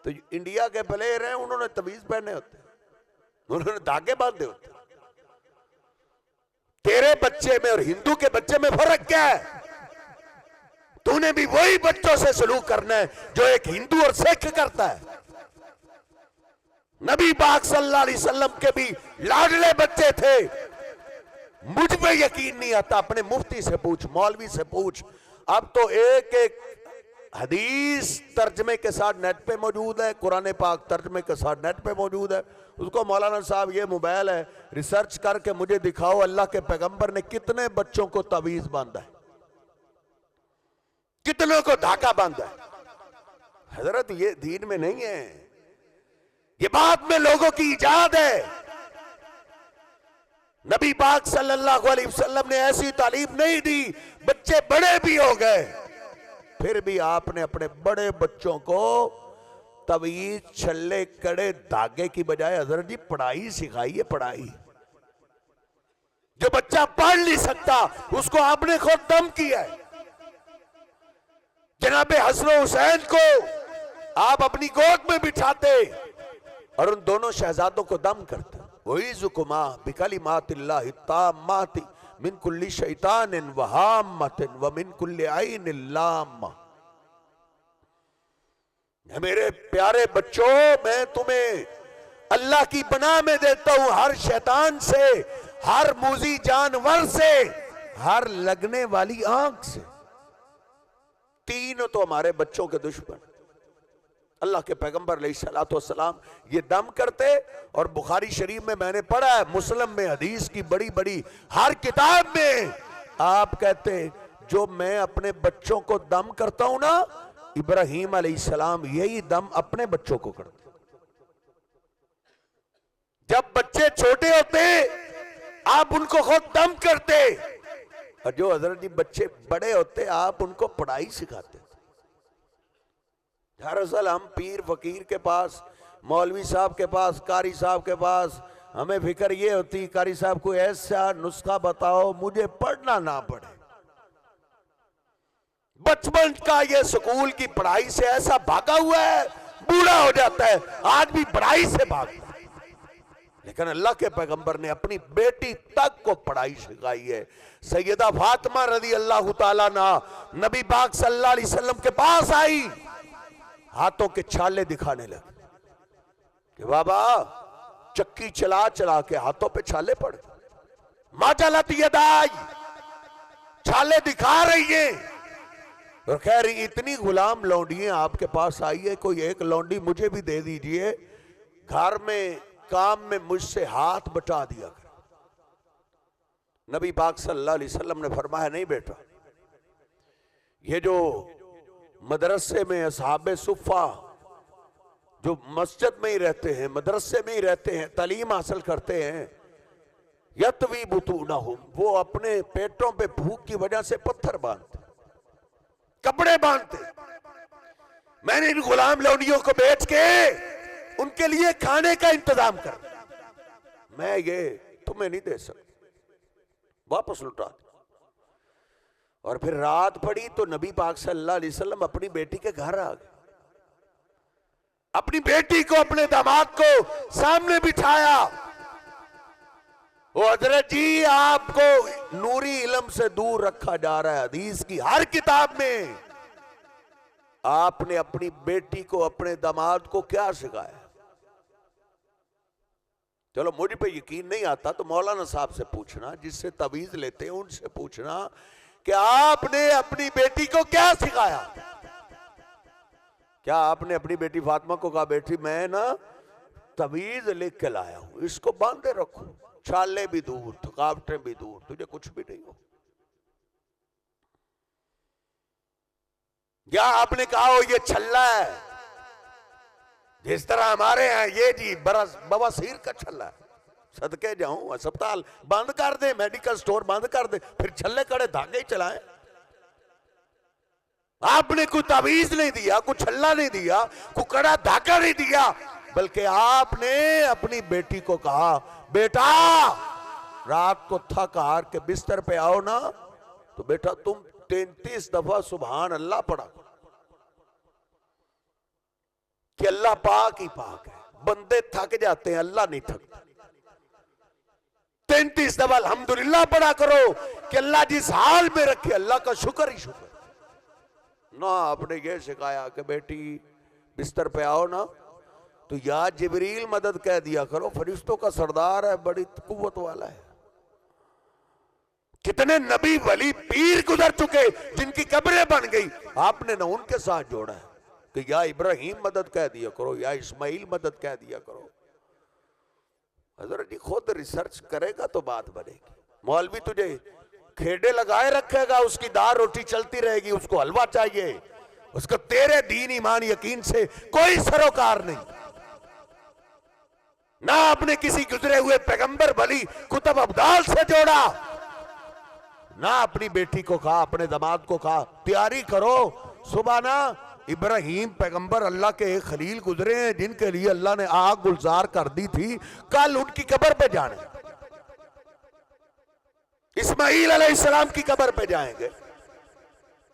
تو انڈیا کے پلیئر ہیں انہوں نے تعویذ پہنے ہوتے ہیں، انہوں نے دھاگے باندھے ہوتے ہیں۔ تیرے بچے میں اور ہندو کے بچے میں فرق کیا ہے؟ تو نے بھی وہی بچوں سے سلوک کرنا ہے جو ایک ہندو اور سکھ کرتا ہے۔ نبی پاک صلی اللہ علیہ وسلم کے بھی لاڈلے بچے تھے، مجھ پہ یقین نہیں آتا اپنے مفتی سے پوچھ، مولوی سے پوچھ، اب تو ایک ایک حدیث ترجمے کے ساتھ نیٹ پہ موجود ہے، قرآن پاک ترجمے کے ساتھ نیٹ پہ موجود ہے، اس کو مولانا صاحب یہ موبائل ہے، ریسرچ کر کے مجھے دکھاؤ اللہ کے پیغمبر نے کتنے بچوں کو تعویذ باندھا ہے، کتنوں کو دھاگا باندھا ہے۔ حضرت یہ دین میں نہیں ہے، یہ بات میں لوگوں کی ایجاد ہے۔ نبی پاک صلی اللہ علیہ وسلم نے ایسی تعلیم نہیں دی، بچے بڑے بھی ہو گئے پھر بھی آپ نے اپنے بڑے بچوں کو تعویذ چھلے کڑے دھاگے کی بجائے حضرت جی پڑھائی سکھائیے، پڑھائی۔ جو بچہ پڑھ نہیں سکتا اس کو آپ نے خود دم کیا ہے۔ جناب حسن و حسین کو آپ اپنی گود میں بٹھاتے اور ان دونوں شہزادوں کو دم کرتے۔ وَعِيذُكُمَا بِكَلِمَاتِ اللَّهِ التَّامَّاتِ مِن كُلِّ شَيْطَانٍ وَهَامَّةٍ وَمِن كُلِّ عَيْنٍ لَامَّةٍ۔ میرے پیارے بچوں، میں تمہیں اللہ کی پناہ میں دیتا ہوں ہر شیطان سے، ہر موذی جانور سے، ہر لگنے والی آنکھ سے۔ تینوں تو ہمارے بچوں کے دشمن۔ اللہ کے پیغمبر علیہ السلام یہ دم کرتے، اور بخاری شریف میں نے پڑھا ہے، مسلم میں حدیث کی بڑی بڑی ہر کتاب میں آپ کہتے جو میں اپنے بچوں کو دم کرتا ہوں نا ابراہیم علیہ السلام یہی دم اپنے بچوں کو کرتے. جب بچے چھوٹے ہوتے آپ ان کو خود دم کرتے، اور جو حضرت جی بچے بڑے ہوتے آپ ان کو پڑھائی سکھاتے. دراصل ہم پیر فقیر کے پاس، مولوی صاحب کے پاس، قاری صاحب کے پاس ہمیں فکر یہ ہوتی قاری صاحب کوئی ایسا نسخہ بتاؤ مجھے پڑھنا نہ پڑے. بچپن کا یہ سکول کی پڑھائی سے ایسا بھاگا ہوا ہے، بوڑھا ہو جاتا ہے آج بھی پڑھائی سے بھاگتا. لیکن اللہ کے پیغمبر نے اپنی بیٹی تک کو پڑھائی سکھائی ہے. سیدہ فاطمہ رضی اللہ تعالیٰ عنہا نبی پاک صلی اللہ علیہ وسلم کے پاس آئی، ہاتھوں کے چھالے دکھانے لگے کہ بابا چکی چلا چلا کے ہاتھوں پہ چھالے پڑ گئے. ما جلت یدائی، چھالے دکھا رہی ہیں. اور خیر اتنی غلام لونڈیاں آپ کے پاس آئی ہے، کوئی ایک لونڈی مجھے بھی دے دیجئے، گھر میں کام میں مجھ سے ہاتھ بٹا دیا کر. نبی پاک صلی اللہ علیہ وسلم نے فرمایا نہیں بیٹا، یہ جو مدرسے میں اصحاب صفہ جو مسجد میں ہی رہتے ہیں، مدرسے میں ہی رہتے ہیں، تعلیم حاصل کرتے ہیں، یتوی بطونہم، وہ اپنے پیٹوں پہ بھوک کی وجہ سے پتھر باندھتے، کپڑے باندھتے. میں نے ان غلام لونڈیوں کو بیچ کے ان کے لیے کھانے کا انتظام کر، میں یہ تمہیں نہیں دے سکتا، واپس لٹا دے. اور پھر رات پڑی تو نبی پاک صلی اللہ علیہ وسلم اپنی بیٹی کے گھر آ گئے، اپنی بیٹی کو اپنے داماد کو سامنے بٹھایا. وہ حضرت جی آپ کو نوری علم سے دور رکھا جا رہا ہے. حدیث کی ہر کتاب میں آپ نے اپنی بیٹی کو اپنے داماد کو کیا سکھایا؟ چلو مجھ پہ یقین نہیں آتا تو مولانا صاحب سے پوچھنا، جس سے تعویذ لیتے ہیں ان سے پوچھنا کہ آپ نے اپنی بیٹی کو کیا سکھایا. کیا آپ نے اپنی بیٹی فاطمہ کو کہا بیٹی میں نا تعویذ لکھ کے لایا ہوں، اس کو باندھے رکھو، چھالے بھی دور، تھکاوٹیں بھی دور، تجھے کچھ بھی نہیں ہو؟ یا آپ نے کہا ہو یہ چھلا ہے، جس طرح ہمارے ہیں یہ جی بواسیر کا چھلا ہے، صدقے جاؤں اسپتال بند کر دیں، میڈیکل سٹور بند کر دیں، پھر چھلے کڑے دھاگے ہی چلائیں. آپ نے کوئی تعویذ نہیں دیا، کوئی چھلا نہیں دیا، کوئی کڑا دھاگا نہیں دیا، بلکہ آپ نے اپنی بیٹی کو کہا بیٹا رات کو تھک ہار کے بستر پہ آؤ نا تو بیٹا تم 33 دفعہ سبحان اللہ پڑھا کہ اللہ پاک ہی پاک ہے. بندے تھک جاتے ہیں، اللہ نہیں تھکتا. 33 دفعہ الحمدللہ پڑھا کرو کہ اللہ جس حال میں رکھے اللہ کا شکر ہی شکر. نہ آپ نے یہ سکھایا کہ بیٹی بستر پہ آؤ نا تو یا جبریل مدد کہہ دیا کرو، فرشتوں کا سردار ہے، بڑی قوت والا ہے. کتنے نبی ولی پیر گزر چکے جن کی قبریں بن گئی، آپ نے نہ ان کے ساتھ جوڑا ہے کہ یا ابراہیم مدد کہہ دیا کرو، یا اسماعیل مدد کہہ دیا کرو. حضرت جی خود ریسرچ کرے گا تو بات بنے گی. مولوی تجھے کھیڑے لگائے رکھے گا، اس کی دال روٹی چلتی رہے گی، اس کو حلوہ چاہیے، اس کو تیرے دین ایمان یقین سے کوئی سروکار نہیں. نہ آپ نے کسی گزرے ہوئے پیغمبر ولی کتب ابدال سے جوڑا، نہ اپنی بیٹی کو کہا، اپنے داماد کو کہا تیاری کرو صبح نا ابراہیم پیغمبر اللہ کے ایک خلیل گزرے ہیں جن کے لیے اللہ نے آگ گلزار کر دی تھی، کل ان کی قبر پہ جانے، اسماعیل علیہ السلام کی قبر پہ جائیں گے،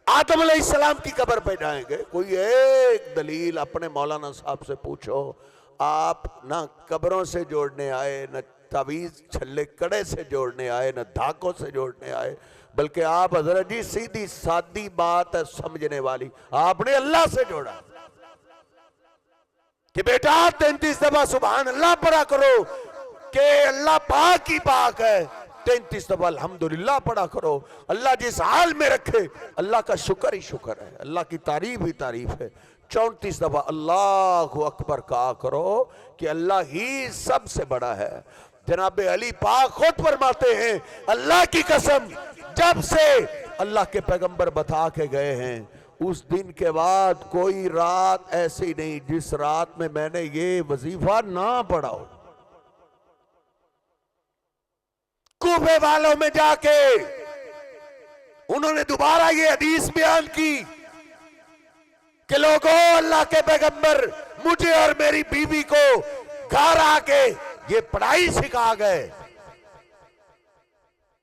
آدم علیہ السلام کی قبر پہ جائیں گے. کوئی ایک دلیل اپنے مولانا صاحب سے پوچھو. آپ نہ قبروں سے جوڑنے آئے، نہ تعویذ چھلے کڑے سے جوڑنے آئے، نہ دھاگوں سے جوڑنے آئے، بلکہ آپ حضرت جی سیدھی سادی بات ہے سمجھنے والی، آپ نے اللہ سے جوڑا کہ بیٹا 33 دفعہ سبحان اللہ پڑھا کرو کہ اللہ پاک ہی پاک ہے، 33 دفعہ الحمدللہ پڑھا کرو، اللہ جس حال میں رکھے اللہ کا شکر ہی شکر ہے، اللہ کی تعریف ہی تعریف ہے. 34 دفعہ اللہ اکبر کہا کرو کہ اللہ ہی سب سے بڑا ہے. جناب علی پاک خود فرماتے ہیں اللہ کی قسم جب سے اللہ کے پیغمبر بتا کے گئے ہیں اس دن کے بعد کوئی رات ایسی نہیں جس رات میں میں نے یہ وظیفہ نہ پڑھا ہو۔ کوفے والوں میں جا کے انہوں نے دوبارہ یہ حدیث بیان کی کہ لوگوں، اللہ کے پیغمبر مجھے اور میری بیوی کو گھر آ کے یہ پڑھائی سکھا گئے۔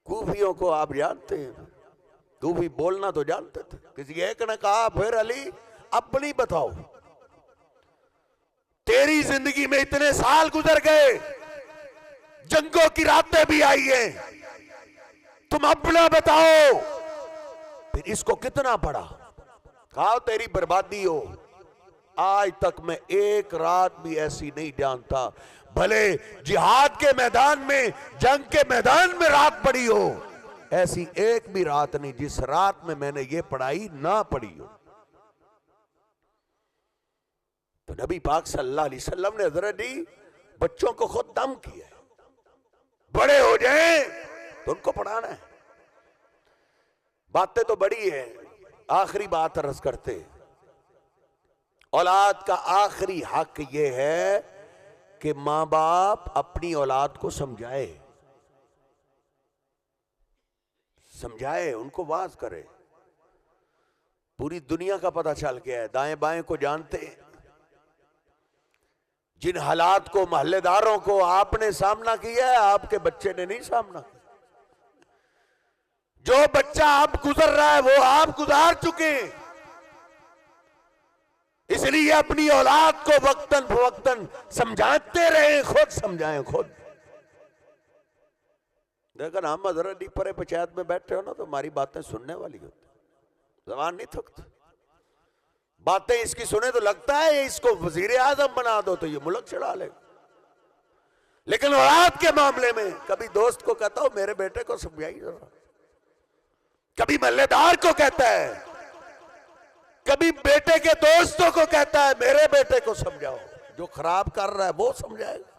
کوفیوں کو آپ جانتے ہیں، کوفی بولنا تو جانتے تھے۔ کسی ایک نے کہا پھر علی اپنی بتاؤ، تیری زندگی میں اتنے سال گزر گئے، جنگوں کی راتیں بھی آئی ہیں، تم اپنا بتاؤ، پھر اس کو کتنا پڑھا؟ کہا تیری بربادی ہو۔ آج تک میں ایک رات بھی ایسی نہیں جانتا، بھلے جہاد کے میدان میں، جنگ کے میدان میں رات پڑی ہو، ایسی ایک بھی رات نہیں جس رات میں نے یہ پڑھائی نہ پڑھی ہو۔ تو نبی پاک صلی اللہ علیہ وسلم نے حضرت جی بچوں کو خود دم کیا ہے، بڑے ہو جائیں تو ان کو پڑھانا ہے۔ باتیں تو بڑی ہیں، آخری بات عرض کرتے، اولاد کا آخری حق یہ ہے کہ ماں باپ اپنی اولاد کو سمجھائے، ان کو واعظ کرے۔ پوری دنیا کا پتہ چل گیا ہے، دائیں بائیں کو جانتے ہیں، جن حالات کو محلے داروں کو آپ نے سامنا کیا ہے، آپ کے بچے نے نہیں سامنا کیا۔ جو بچہ آپ گزر رہا ہے وہ آپ گزار چکے ہیں، اس لیے اپنی اولاد کو وقتاً فوقتاً سمجھاتے رہیں، خود سمجھائیں خود۔ لیکن ہم حضرت جی پرے پنچایت میں بیٹھے ہو نا تو ہماری باتیں سننے والی ہوتی، زبان نہیں تھکتی، باتیں اس کی سنے تو لگتا ہے اس کو وزیر اعظم بنا دو تو یہ ملک چڑھا لے، لیکن اولاد کے معاملے میں کبھی دوست کو کہتا ہوں میرے بیٹے کو سمجھائی ذرا، کبھی محلے دار کو کہتا ہے، کبھی بیٹے کے دوستوں کو کہتا ہے میرے بیٹے کو سمجھاؤ، جو خراب کر رہا ہے وہ سمجھائے گا،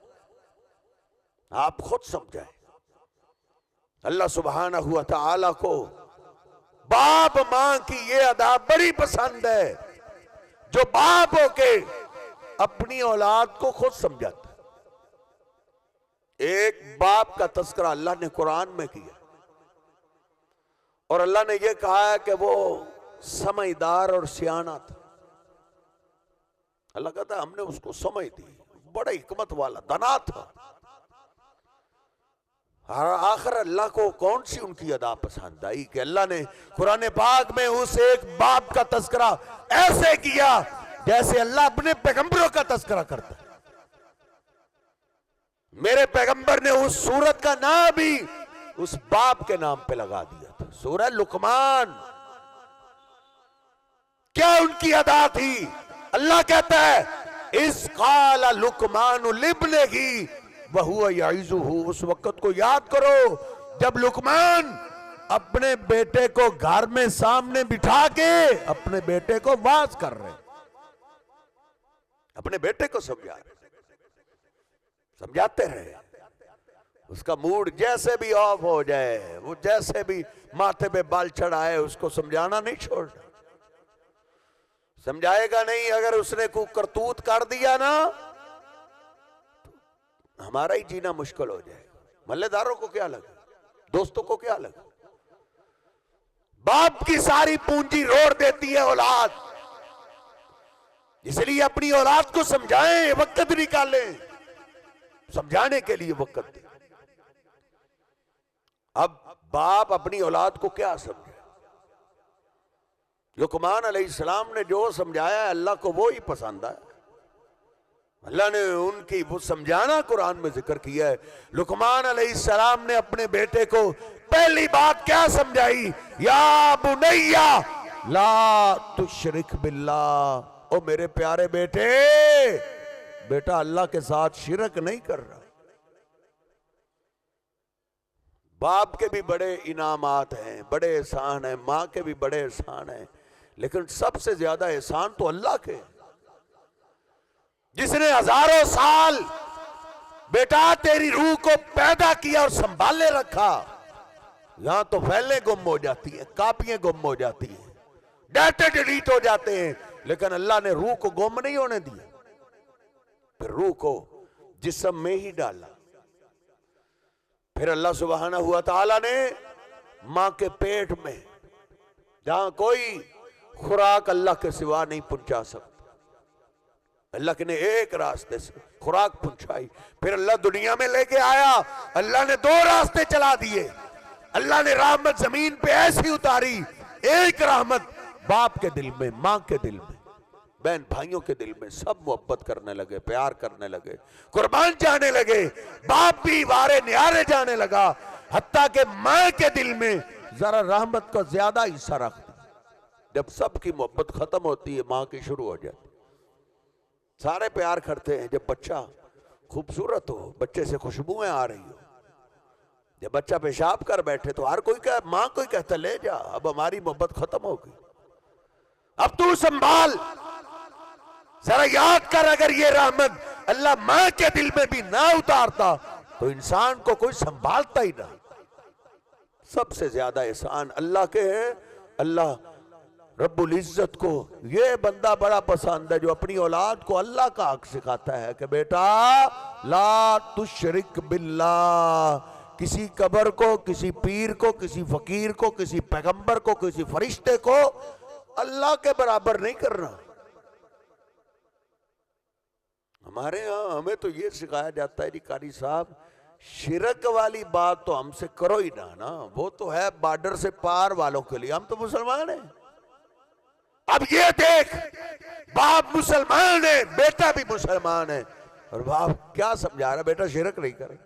آپ خود سمجھائیں۔ اللہ سبحانہ و تعالیٰ کو باپ ماں کی یہ ادا بڑی پسند ہے، جو باپ ہو کے اپنی اولاد کو خود سمجھاتا ہے۔ ایک باپ کا تذکرہ اللہ نے قرآن میں کیا اور اللہ نے یہ کہا ہے کہ وہ سمجھدار اور سیانہ تھا۔ اللہ کہتا ہے ہم نے اس کو سمجھ دی، بڑا حکمت والا دانا تھا۔ آخر اللہ کو کون سی ان کی ادا پسند آئی کہ اللہ نے قرآن پاک میں اس ایک باپ کا تذکرہ ایسے کیا جیسے اللہ اپنے پیغمبروں کا تذکرہ کرتا ہے۔ میرے پیغمبر نے اس سورت کا نام بھی اس باپ کے نام پہ لگا دیا تھا، سورہ لقمان۔ کیا ان کی ادا تھی؟ اللہ کہتا ہے اِذْ قَالَ لُقْمَانُ لِابْنِهِ وَهُوَ يَعِظُهُ، اس وقت کو یاد کرو جب لقمان اپنے بیٹے کو گھر میں سامنے بٹھا کے اپنے بیٹے کو واعظ کر رہے، اپنے بیٹے کو سمجھاتے رہے۔ اس کا موڈ جیسے بھی آف ہو جائے، وہ جیسے بھی ماتھے پہ بال چڑھائے، اس کو سمجھانا نہیں چھوڑنا، سمجھائے گا نہیں۔ اگر اس نے کوئی کرتوت کر دیا نا ہمارا ہی جینا مشکل ہو جائے گا۔ محلے داروں کو کیا لگا، دوستوں کو کیا لگا؟ باپ کی ساری پونجی روڑ دیتی ہے اولاد، اس لیے اپنی اولاد کو سمجھائیں، وقت نکالیں، سمجھانے کے لیے وقت دیں۔ اب باپ اپنی اولاد کو کیا سمجھے؟ لقمان علیہ السلام نے جو سمجھایا ہے اللہ کو وہی پسند ہے۔ اللہ نے ان کی وہ سمجھانا قرآن میں ذکر کیا ہے۔ لقمان علیہ السلام نے اپنے بیٹے کو پہلی بات کیا سمجھائی؟ یا بنیا لا تشرک باللہ، او میرے پیارے بیٹے، بیٹا اللہ کے ساتھ شرک نہیں کر رہا۔ باپ کے بھی بڑے انعامات ہیں، بڑے احسان ہیں، ماں کے بھی بڑے احسان ہیں، لیکن سب سے زیادہ احسان تو اللہ کے، جس نے ہزاروں سال بیٹا تیری روح کو پیدا کیا اور سنبھالے رکھا۔ یہاں تو فائلیں گم ہو جاتی ہیں، کاپیاں گم ہو جاتی ہیں، ڈیٹا ڈیلیٹ ہو جاتے ہیں، لیکن اللہ نے روح کو گم نہیں ہونے دیا، پھر روح کو جسم میں ہی ڈالا۔ پھر اللہ سبحانہ ہوا تعالیٰ نے ماں کے پیٹ میں، جہاں کوئی خوراک اللہ کے سوا نہیں پہنچا سکتا، اللہ نے ایک راستے سے خوراک پہنچائی۔ پھر اللہ دنیا میں لے کے آیا، اللہ نے دو راستے چلا دیے، اللہ نے رحمت زمین پہ ایسی اتاری، ایک رحمت باپ کے دل میں، ماں کے دل میں، بہن بھائیوں کے دل میں، سب محبت کرنے لگے، پیار کرنے لگے، قربان جانے لگے، باپ بھی وارے نیارے جانے لگا، حتیٰ کہ ماں کے دل میں ذرا رحمت کا زیادہ حصہ رکھ دی۔ جب سب کی محبت ختم ہوتی ہے، ماں کی شروع ہو جاتی، سارے پیار کرتے ہیں۔ جب بچہ خوبصورت ہو، بچے سے خوشبوئیں آ رہی ہو، جب بچہ پیشاب کر بیٹھے تو ہر کوئی ماں کوئی کہتا لے جا، اب ہماری محبت ختم ہو گئی، اب تو سنبھال۔ ذرا یاد کر، اگر یہ رحمت اللہ ماں کے دل میں بھی نہ اتارتا تو انسان کو کوئی سنبھالتا ہی نہ۔ سب سے زیادہ احسان اللہ کے ہیں۔ اللہ رب العزت کو یہ بندہ بڑا پسند ہے جو اپنی اولاد کو اللہ کا حق سکھاتا ہے کہ بیٹا لا تشرک باللہ، کسی قبر کو، کسی پیر کو، کسی فقیر کو، کسی پیغمبر کو، کسی فرشتے کو اللہ کے برابر نہیں کرنا۔ ہمارے ہاں ہمیں تو یہ سکھایا جاتا ہے جی قاری صاحب، شرک والی بات تو ہم سے کرو ہی نہ، وہ تو ہے بارڈر سے پار والوں کے لیے، ہم تو مسلمان ہیں۔ اب یہ دیکھ، باپ مسلمان ہے، بیٹا بھی مسلمان ہے، اور باپ کیا سمجھا رہا ہے؟ بیٹا شرک نہیں کرے،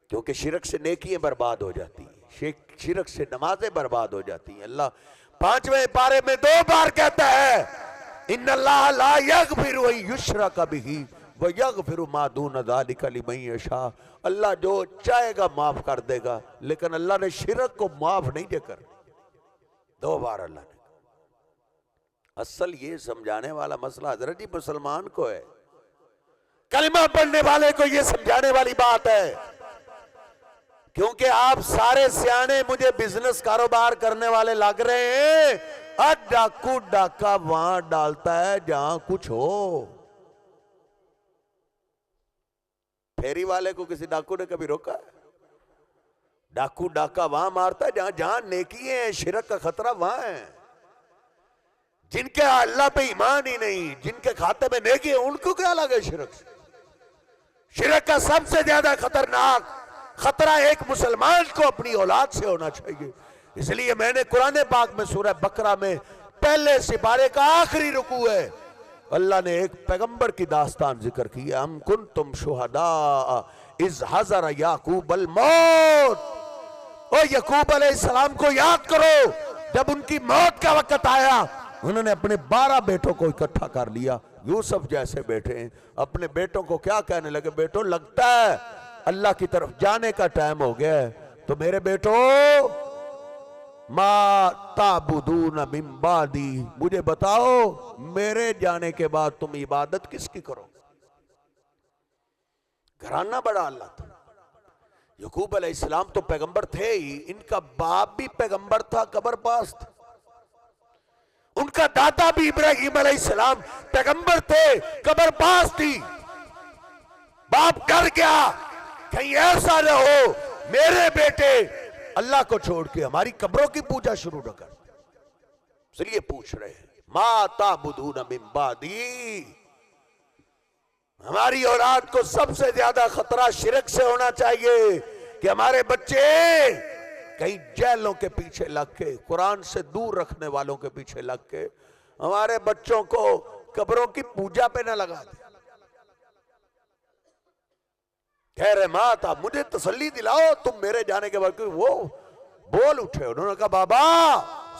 کیونکہ شرک سے نیکیاں برباد ہو جاتی ہیں، شرک سے نمازیں برباد ہو جاتی ہیں۔ اللہ 5ویں پارے میں 2 بار کہتا ہے ان اللہ لا یغفر ان یشرک بہ ویغفر ما دون ذلک لمن یشاء، اللہ جو چاہے گا معاف کر دے گا، لیکن اللہ نے شرک کو معاف نہیں دے کر 2 بار اللہ نے۔ اصل یہ سمجھانے والا مسئلہ حضرت جی مسلمان کو ہے، کلمہ پڑھنے والے کو یہ سمجھانے والی بات ہے، کیونکہ آپ سارے سیانے مجھے بزنس کاروبار کرنے والے لگ رہے ہیں، ڈاکو ڈاکہ وہاں ڈالتا ہے جہاں کچھ ہو۔ پھیری والے کو کسی ڈاکو نے کبھی روکا ہے؟ ڈاکو ڈاکہ وہاں مارتا ہے جہاں نیکی ہے، شرک کا خطرہ وہاں ہے۔ جن کے اللہ پہ ایمان ہی نہیں، جن کے کھاتے میں نیکی ہے، ان کو کیا لگے شرک سے؟ شرک کا سب سے زیادہ خطرناک خطرہ ایک مسلمان کو اپنی اولاد سے ہونا چاہیے۔ اس لیے میں نے قرآن پاک میں سورہ بقرہ میں پہلے سپارے کا آخری رکوع ہے، اللہ نے ایک پیغمبر کی داستان ذکر کی ہے، ام کنتم شہداء اذ حضر یعقوب الموت۔ او یعقوب علیہ السلام کو یاد کرو، جب ان کی موت کا وقت آیا، انہوں نے اپنے 12 بیٹوں کو اکٹھا کر لیا، یوسف جیسے بیٹے ہیں، اپنے بیٹوں کو کیا کہنے لگے؟ بیٹوں لگتا ہے اللہ کی طرف جانے کا ٹائم ہو گیا ہے، تو میرے بیٹوں ما تعبدون من بعدی، مجھے بتاؤ میرے جانے کے بعد تم عبادت کس کی کرو؟ گھرانہ بڑا اللہ تھا۔ یعقوب علیہ السلام تو پیغمبر تھے ہی، ان کا باپ بھی پیغمبر تھا، قبر پاس تھا، ان کا دادا بھی ابراہیم علیہ السلام پیغمبر تھے، قبر پاس تھی۔ باپ ڈر گیا کہیں ایسا نہ ہو میرے بیٹے اللہ کو چھوڑ کے ہماری قبروں کی پوجا شروع نہ کر، اس لیے پوچھ رہے ہیں ما تعبدون من بعدی۔ ہماری اولاد کو سب سے زیادہ خطرہ شرک سے ہونا چاہیے کہ ہمارے بچے کہیں جیلوں کے پیچھے لگ کے، قرآن سے دور رکھنے والوں کے پیچھے لگ کے ہمارے بچوں کو قبروں کی پوجا پہ نہ لگا دیں۔ کہہ رہے ماں تھا مجھے تسلی دلاؤ تم میرے جانے کے بعد، وہ بول اٹھے، انہوں نے کہا بابا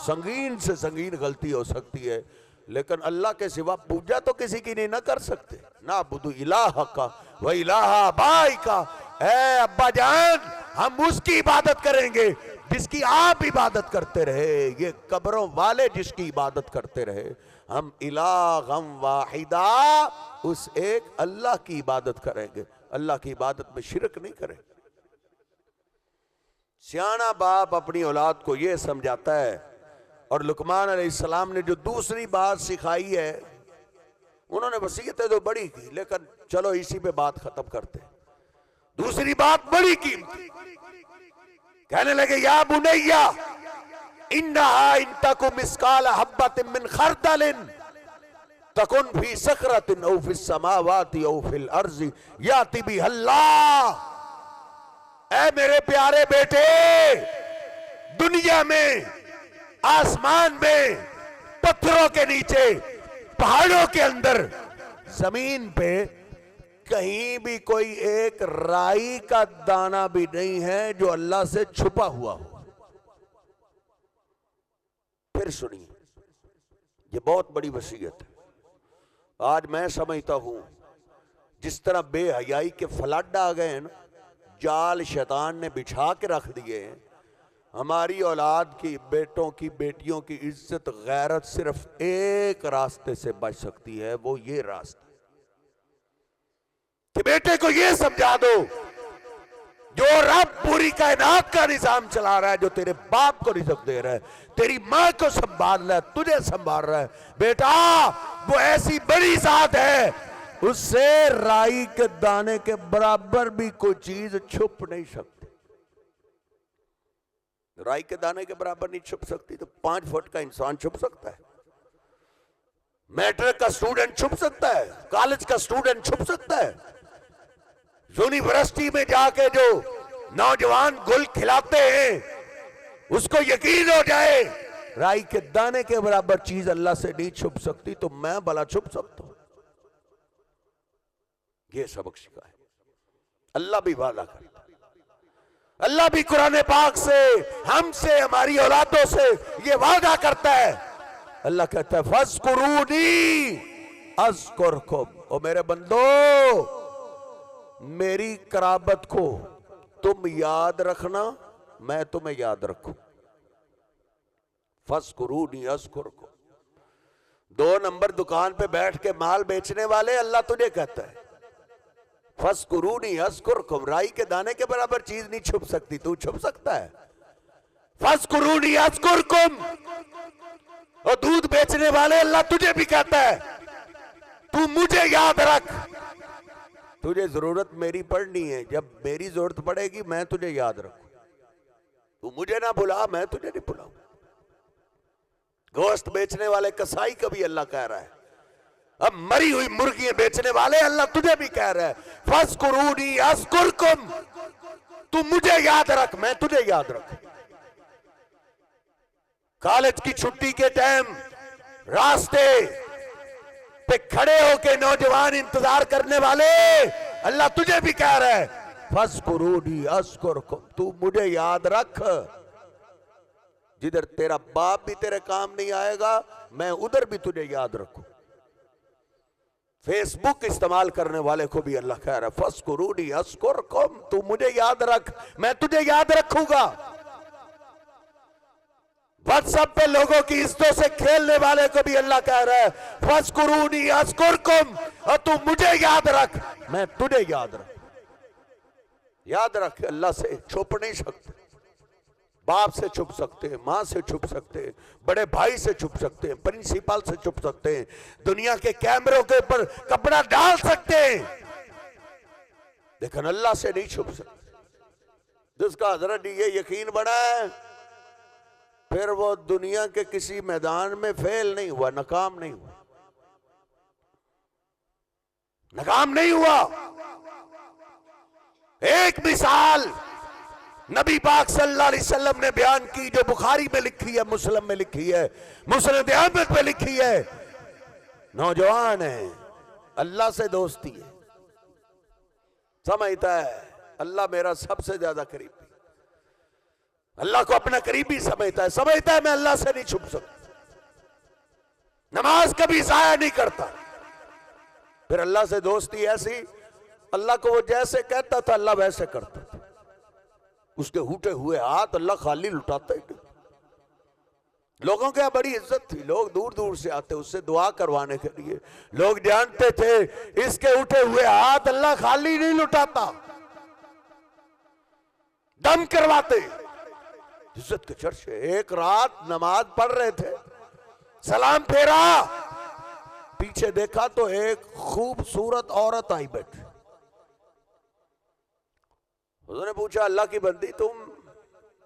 سنگین سے سنگین غلطی ہو سکتی ہے، لیکن اللہ کے سوا پوجا تو کسی کی نہیں نہ کر سکتے، نعبد الہک و الہ آبائک، اے ابا جان ہم اس کی عبادت کریں گے جس کی آپ عبادت کرتے رہے، یہ قبروں والے جس کی عبادت کرتے رہے، ہم الہم واحدہ اس ایک اللہ کی عبادت کریں گے، اللہ کی عبادت میں شرک نہیں کریں۔ سیانہ باپ اپنی اولاد کو یہ سمجھاتا ہے اور لقمان علیہ السلام نے جو دوسری بات سکھائی ہے، انہوں نے وصیتیں تو بڑی کی، لیکن چلو اسی پہ بات ختم کرتے. دوسری بات بڑی قیمتی، کہنے لگے یا بنیا انہا ان تک مثقال حبۃ من خردل تکن فی صخرۃ او فی السماوات او فی الارض یاتی بہ اللہ. اے میرے پیارے بیٹے، دنیا میں، آسمان میں، پتھروں کے نیچے، پہاڑوں کے اندر، زمین پہ کہیں بھی کوئی ایک رائی کا دانہ بھی نہیں ہے جو اللہ سے چھپا ہوا ہو. پھر سنیے، یہ بہت بڑی وصیت ہے. آج میں سمجھتا ہوں جس طرح بے حیائی کے فلڈ آ گئے ہیں نا، جال شیطان نے بچھا کے رکھ دیے ہیں، ہماری اولاد کی، بیٹوں کی، بیٹیوں کی عزت غیرت صرف ایک راستے سے بچ سکتی ہے، وہ یہ راستہ کہ بیٹے کو یہ سمجھا دو جو رب پوری کائنات کا نظام چلا رہا ہے، جو تیرے باپ کو رزق دے رہا ہے، تیری ماں کو سنبھال رہا ہے، تجھے سنبھال رہا ہے، بیٹا وہ ایسی بڑی ذات ہے، اس سے رائی کے دانے کے برابر بھی کوئی چیز چھپ نہیں سکتی. رائی کے دانے کے برابر نہیں چھپ سکتی تو 5 فٹ کا انسان چھپ سکتا ہے، میٹرک کا سٹوڈنٹ چھپ سکتا ہے، کالج کا سٹوڈنٹ چھپ سکتا ہے، یونیورسٹی میں جا کے جو نوجوان گل کھلاتے ہیں اس کو یقین ہو جائے رائی کے دانے کے برابر چیز اللہ سے نہیں چھپ سکتی، تو میں بھلا چھپ سکتا ہوں. یہ سبق سکھا ہے. اللہ بھی وعدہ کرتا ہے، اللہ بھی قرآن پاک سے، ہم سے، ہماری اولادوں سے یہ وعدہ کرتا ہے. اللہ کہتا ہے فَاذْكُرُونِي أَذْكُرْكُمْ. او میرے بندو، میری قرابت کو تم یاد رکھنا، میں تمہیں یاد رکھوں. فَاذْكُرُونِي أَذْكُرْكُمْ. 2 نمبر دکان پہ بیٹھ کے مال بیچنے والے، اللہ تجھے کہتا ہے فَاذْكُرُونِي أَذْكُرْكُمْ. رائی کے دانے کے برابر چیز نہیں چھپ سکتی، تو چھپ سکتا ہے. فَاذْكُرُونِي أَذْكُرْكُمْ. اور دودھ بیچنے والے، اللہ تجھے بھی کہتا ہے تو مجھے یاد رکھ. تجھے ضرورت میری پڑنی ہے، جب میری ضرورت پڑے گی میں تجھے یاد رکھوں. تو مجھے نہ بھلا، میں تجھے نہیں بھلاؤں. گوشت بیچنے والے کسائی کا بھی اللہ کہہ رہا ہے. اب مری ہوئی مرغیاں بیچنے والے، اللہ تجھے بھی کہہ رہا ہے فَاذْكُرُونِي أَذْكُرْكُمْ. تو مجھے یاد رکھ، میں تجھے یاد رکھوں. کالج کی چھٹی کے ٹائم راستے پہ کھڑے ہو کے نوجوان انتظار کرنے والے، اللہ تجھے بھی کہہ رہا ہے فَاذْكُرُونِي أَذْكُرْكُمْ. تو مجھے یاد رکھ. جدھر تیرا باپ بھی تیرے کام نہیں آئے گا، میں ادھر بھی تجھے یاد رکھوں. فیس بک استعمال کرنے والے کو بھی اللہ کہہ رہا ہے فَاذْكُرُونِي أَذْكُرْكُمْ. تو مجھے یاد رکھ، میں تجھے یاد رکھوں گا. واٹس ایپ پہ لوگوں کی عزتوں سے کھیلنے والے کو بھی اللہ کہہ رہا ہے فَاذْكُرُونِي أَذْكُرْكُمْ. اور تو مجھے یاد رکھ، میں تجھے یاد رکھ. یاد رکھ، اللہ سے چھپ نہیں سکتے. باپ سے چھپ سکتے ہیں، ماں سے چھپ سکتے ہیں، بڑے بھائی سے چھپ سکتے ہیں، پرنسپل سے چھپ سکتے ہیں، دنیا کے کیمروں کے اوپر کپڑا ڈال سکتے ہیں، لیکن اللہ سے نہیں چھپ سکتے. جس کا حضرت یہ یقین بنا ہے، پھر وہ دنیا کے کسی میدان میں فیل نہیں ہوا، ناکام نہیں ہوا. ناکام نہیں ہوا. ایک مثال نبی پاک صلی اللہ علیہ وسلم نے بیان کی، جو بخاری میں لکھی ہے، مسلم میں لکھی ہے، مسند احمد میں لکھی ہے. نوجوان ہے، اللہ سے دوستی ہے، سمجھتا ہے اللہ میرا سب سے زیادہ قریبی، اللہ کو اپنا قریبی سمجھتا ہے میں اللہ سے نہیں چھپ سکتا. نماز کبھی ضائع نہیں کرتا. پھر اللہ سے دوستی ایسی، اللہ کو وہ جیسے کہتا تھا اللہ ویسے کرتا تھا. اس کے ہوٹے ہوئے ہاتھ اللہ خالی لٹاتا ہی نہیں. لوگوں کے بڑی عزت تھی، لوگ دور دور سے آتے اس سے دعا کروانے کے لیے. لوگ جانتے تھے اس کے اٹھے ہوئے ہاتھ اللہ خالی نہیں لٹاتا، دم کرواتے. عزت کے چرچے. ایک رات نماز پڑھ رہے تھے, سلام پھیرا, پیچھے دیکھا تو ایک خوبصورت عورت آئی بیٹھی. اس نے پوچھا اللہ کی بندی تم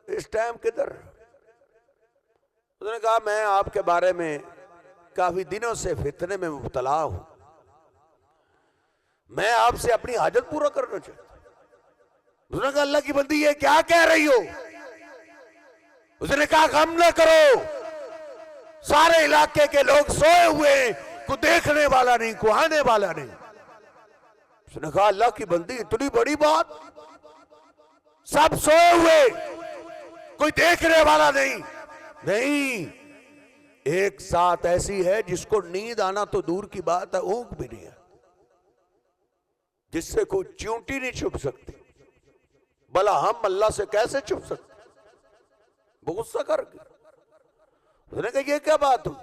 اس ٹائم کدھر؟ اس نے کہا میں آپ کے بارے میں کافی دنوں سے فتنے میں مبتلا ہوں, میں آپ سے اپنی حاجت پورا کرنا چاہتا ہوں. اس نے کہا اللہ کی بندی یہ کیا کہہ رہی ہو؟ اس نے کہا غم نہ کرو, سارے علاقے کے لوگ سوئے ہوئے ہیں, کوئی دیکھنے والا نہیں, کوئی آنے والا نہیں. اس نے کہا اللہ کی بندی اتنی بڑی بات, سب سوئے ہوئے, کوئی دیکھنے والا نہیں. نہیں, ایک ساتھ ایسی ہے جس کو نیند آنا تو دور کی بات ہے, اونگ بھی نہیں ہے, جس سے کوئی چیونٹی نہیں چھپ سکتی. بھلا ہم اللہ سے کیسے چھپ سکتے؟ وہ غصہ کر گیا. اس نے کہا یہ کیا بات ہو؟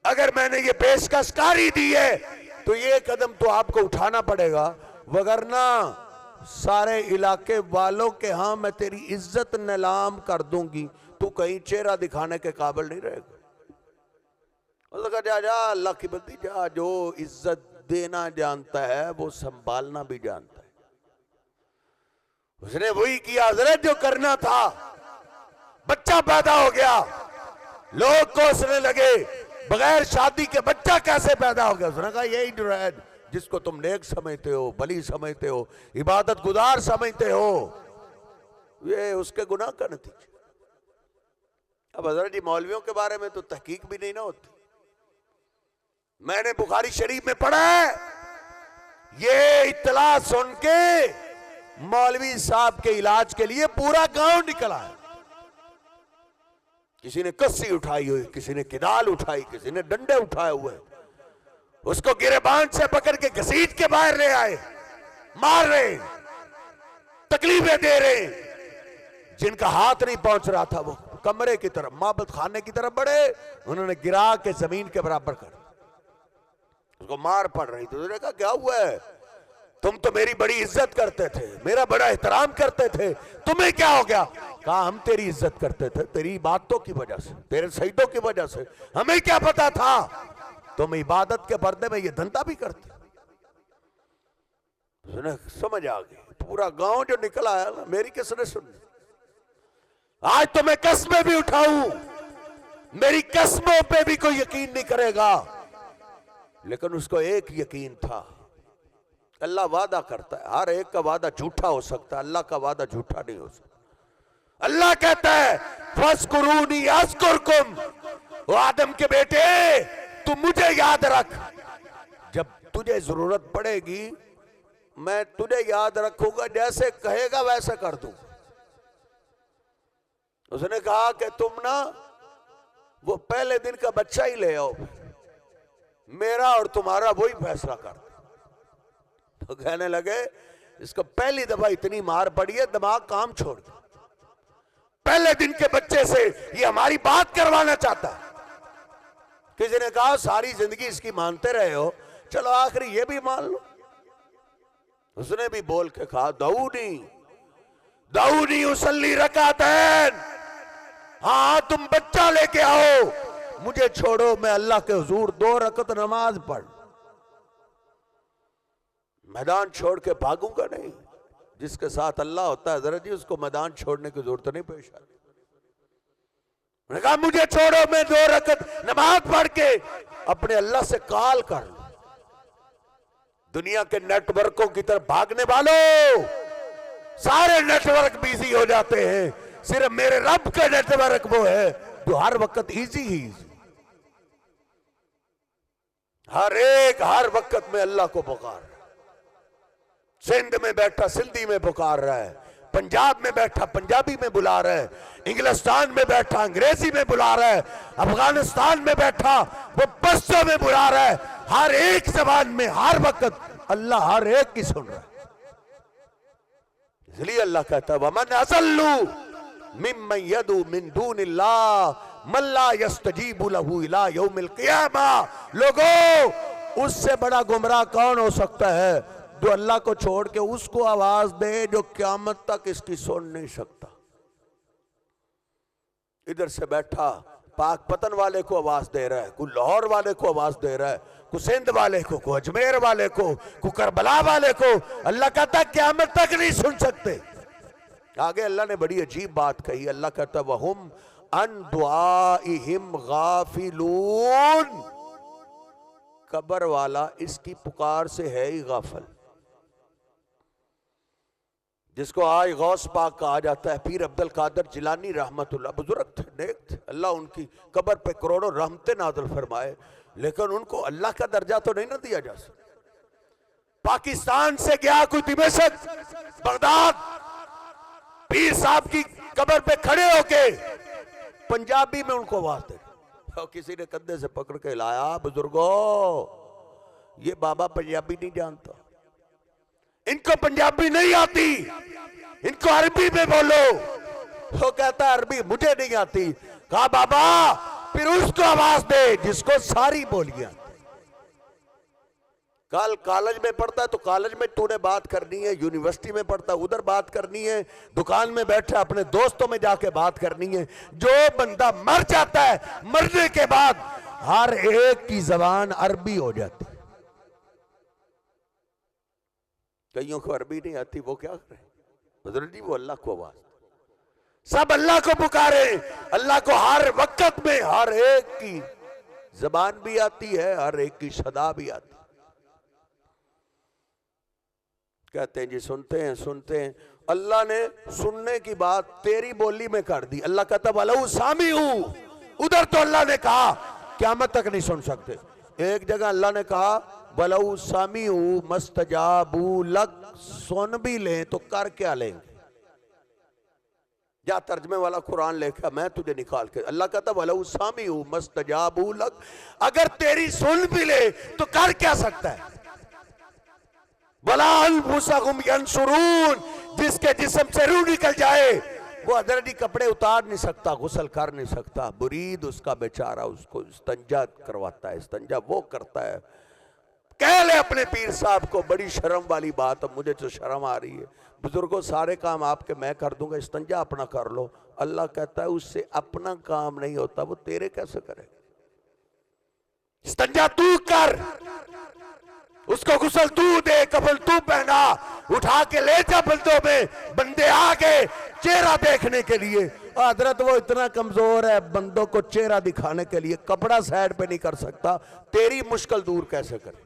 اگر میں نے یہ پیشکش کاری دی ہے تو یہ قدم تو آپ کو اٹھانا پڑے گا, وگرنہ سارے علاقے والوں کے ہاں میں تیری عزت نیلام کر دوں گی, تو کہیں چہرہ دکھانے کے قابل نہیں رہے گا. اس نے کہا جا جا اللہ کی بندی جا, جو عزت دینا جانتا ہے وہ سنبھالنا بھی جانتا ہے. اس نے وہی کیا حضرت جو کرنا تھا. بچہ پیدا ہو گیا, لوگ کوسنے لگے بغیر شادی کے بچہ کیسے پیدا ہو گیا؟ اس نے کہا یہی جو ہے جس کو تم نیک سمجھتے ہو, بلی سمجھتے ہو, عبادت گزار سمجھتے ہو, یہ اس کے گناہ کا نتیجہ. اب حضرت جی مولویوں کے بارے میں تو تحقیق بھی نہیں نہ ہوتی. میں نے بخاری شریف میں پڑھا ہے, یہ اطلاع سن کے مولوی صاحب کے علاج کے لیے پورا گاؤں نکلا ہے. کسی نے کسی اٹھائی ہوئی, کسی نے کدال اٹھائی, کسی نے ڈنڈے اٹھائے ہوئے, اس کو گریبان سے پکڑ کے گھسیٹ کے باہر لے آئے, مار رہے, تکلیفیں دے رہے. جن کا ہاتھ نہیں پہنچ رہا تھا وہ کمرے کی طرف, معبد خانے کی طرف بڑھے, انہوں نے گرا کے زمین کے برابر کر, اس کو مار پڑ رہی. تو انہوں نے کہا کیا ہوا ہے؟ تم تو میری بڑی عزت کرتے تھے, میرا بڑا احترام کرتے تھے, تمہیں کیا ہو گیا؟ کہا ہم تیری عزت کرتے تھے تیری باتوں کی وجہ سے, تیرے سجدوں کی وجہ سے. ہمیں کیا پتا تھا تم عبادت کے پردے میں یہ دھندا بھی کرتے. سمجھ آ گئی. پورا گاؤں جو نکلا ہے نا, میری کس نے سنی؟ آج تو میں قسمیں بھی اٹھاؤں, میری قسموں پہ بھی کوئی یقین نہیں کرے گا, لیکن اس کو ایک یقین تھا, اللہ وعدہ کرتا ہے, ہر ایک کا وعدہ جھوٹا ہو سکتا ہے, اللہ کا وعدہ جھوٹا نہیں ہو سکتا. اللہ کہتا ہے فَاذْكُرُونِي أَذْكُرْكُمْ, وہ آدم کے بیٹے تو مجھے یاد رکھ, جب تجھے ضرورت پڑے گی میں تجھے یاد رکھوں گا, جیسے کہے گا ویسے کر دوں. اس نے کہا کہ تم نا وہ پہلے دن کا بچہ ہی لے آؤ, میرا اور تمہارا وہی فیصلہ کر دو. تو کہنے لگے اس کو پہلی دفعہ اتنی مار پڑی ہے دماغ کام چھوڑ دے, پہلے دن کے بچے سے یہ ہماری بات کروانا چاہتا ہے. کسی نے کہا ساری زندگی اس کی مانتے رہے ہو, چلو آخری یہ بھی مان لو. اس نے بھی بول کے کہا دعونی اصلی رکعتین, ہاں تم بچہ لے کے آؤ, مجھے چھوڑو میں اللہ کے حضور 2 رکعت نماز پڑھ. میدان چھوڑ کے بھاگوں گا نہیں. جس کے ساتھ اللہ ہوتا ہے حضرت جی اس کو میدان چھوڑنے کی ضرورت نہیں پیش آتی. میں نے کہا مجھے چھوڑو میں 2 رکعت نماز پڑھ کے اپنے اللہ سے کال کر لوں. دنیا کے نیٹ ورکوں کی طرف بھاگنے والوں, سارے نیٹ ورک بیزی ہو جاتے ہیں, صرف میرے رب کا نیٹ ورک وہ ہے جو ہر وقت ایزی ہی ایزی, ہر وقت میں اللہ کو پکار رہا ہے. سندھ میں بیٹھا سندھی میں پکار رہا ہے, پنجاب میں بیٹھا پنجابی میں بلا رہا ہے, انگلستان میں بیٹھا انگریزی میں بلا رہا ہے, افغانستان میں بیٹھا وہ پشتو میں بلا رہا ہے. ہر ایک زبان میں ہر وقت اللہ ہر ایک کی سن رہا ہے. اس لیے اللہ کہتا ہے وَمَنْ أَضَلُّ مِمَّنْ يَدْعُو مِن دُونِ اللَّهِ مَن لَّا يَسْتَجِيبُ لَهُ إِلَىٰ يَوْمِ الْقِيَامَةِ. لوگوں اس سے بڑا گمراہ کون ہو سکتا ہے جو اللہ کو چھوڑ کے اس کو آواز دے جو قیامت تک اس کی سن نہیں سکتا. ادھر سے بیٹھا پاک پتن والے کو آواز دے رہا ہے، کوئی لاہور والے کو آواز دے رہا ہے، کوئی سندھ والے کو، کوئی اجمیر والے کو، کوئی کربلا والے کو۔ اللہ کہتا ہے قیامت تک نہیں سن سکتے۔ آگے اللہ نے بڑی عجیب بات کہی، اللہ کہتا ہے وَهُمْ عَنْ دُعَائِهِمْ غَافِلُونَ، قبر والا اس کی پکار سے ہے ہی غافل۔ جس کو آج غوث پاک کہا جاتا ہے، پیر عبد القادر جیلانی رحمت اللہ، بزرگ تھے، نیک تھے، اللہ ان کی قبر پہ کروڑوں رحمتیں نازل فرمائے، لیکن ان کو اللہ کا درجہ تو نہیں نہ دیا جا سکتا۔ پاکستان سے گیا کوئی دمشق، بغداد، پیر صاحب کی قبر پہ کھڑے ہو کے پنجابی میں ان کو آواز دے، اور کسی نے کندھے سے پکڑ کے لایا، بزرگو یہ بابا پنجابی نہیں جانتا، ان کو پنجابی نہیں آتی، ان کو عربی میں بولو۔ وہ کہتا ہے عربی مجھے نہیں آتی۔ کہا بابا پھر اس کو آواز دے جس کو ساری بولیاں۔ کل کالج میں پڑھتا ہے تو کالج میں تو نے بات کرنی ہے، یونیورسٹی میں پڑھتا ہے ادھر بات کرنی ہے، دکان میں بیٹھا اپنے دوستوں میں جا کے بات کرنی ہے۔ جو بندہ مر جاتا ہے، مرنے کے بعد ہر ایک کی زبان عربی ہو جاتی۔ کئیوں کو عربی نہیں آتی، وہ کیا کریں؟ حضرت جی وہ اللہ کو آواز، سب اللہ کو پکارے، اللہ کو ہر وقت میں ہر ایک کی زبان بھی آتی ہے، ہر ایک کی صدا بھی آتی ہے۔ کہتے ہیں جی سنتے ہیں، اللہ نے سننے کی بات تیری بولی میں کر دی۔ اللہ کہتا وَلَوْ سَامِعُوا، ادھر تو اللہ نے کہا قیامت تک نہیں سن سکتے۔ ایک جگہ اللہ نے کہا وَلَوْ سَامِعُوا مَسْتَجَابُوا لَكَ، سن بھی لیں تو کر کیا لیں گے؟ جا ترجمے والا قرآن لے کے میں تجھے نکال کے، اللہ کہتا وَلَوْ سَامِعُوا مَسْتَجَابُوا لَكَ، اگر تیری سن بھی لے تو کر کیا سکتا ہے؟ وَلَا أَنفُسَهُمْ يَنْصُرُونَ، جس کے جسم سے روح نکل جائے وہ حضرت کپڑے اتار نہیں سکتا، غسل کر نہیں سکتا، برید اس کا بیچارہ، اس کو استنجا کرواتا ہے، استنجا وہ کرتا ہے۔ کہہ لے اپنے پیر صاحب کو، بڑی شرم والی بات، اب مجھے تو شرم آ رہی ہے، بزرگوں سارے کام آپ کے میں کر دوں گا، استنجا اپنا کر لو۔ اللہ کہتا ہے اس سے اپنا کام نہیں ہوتا، وہ تیرے کیسے کرے؟ استنجا تو کر، اس کو غسل تو دے، کفن تو پہنا، اٹھا کے لے جا بندوں میں، بندے آگے چہرہ دیکھنے کے لیے۔ حضرت وہ اتنا کمزور ہے بندوں کو چہرہ دکھانے کے لیے کپڑا سائڈ پہ نہیں کر سکتا، تیری مشکل دور کیسے کرے؟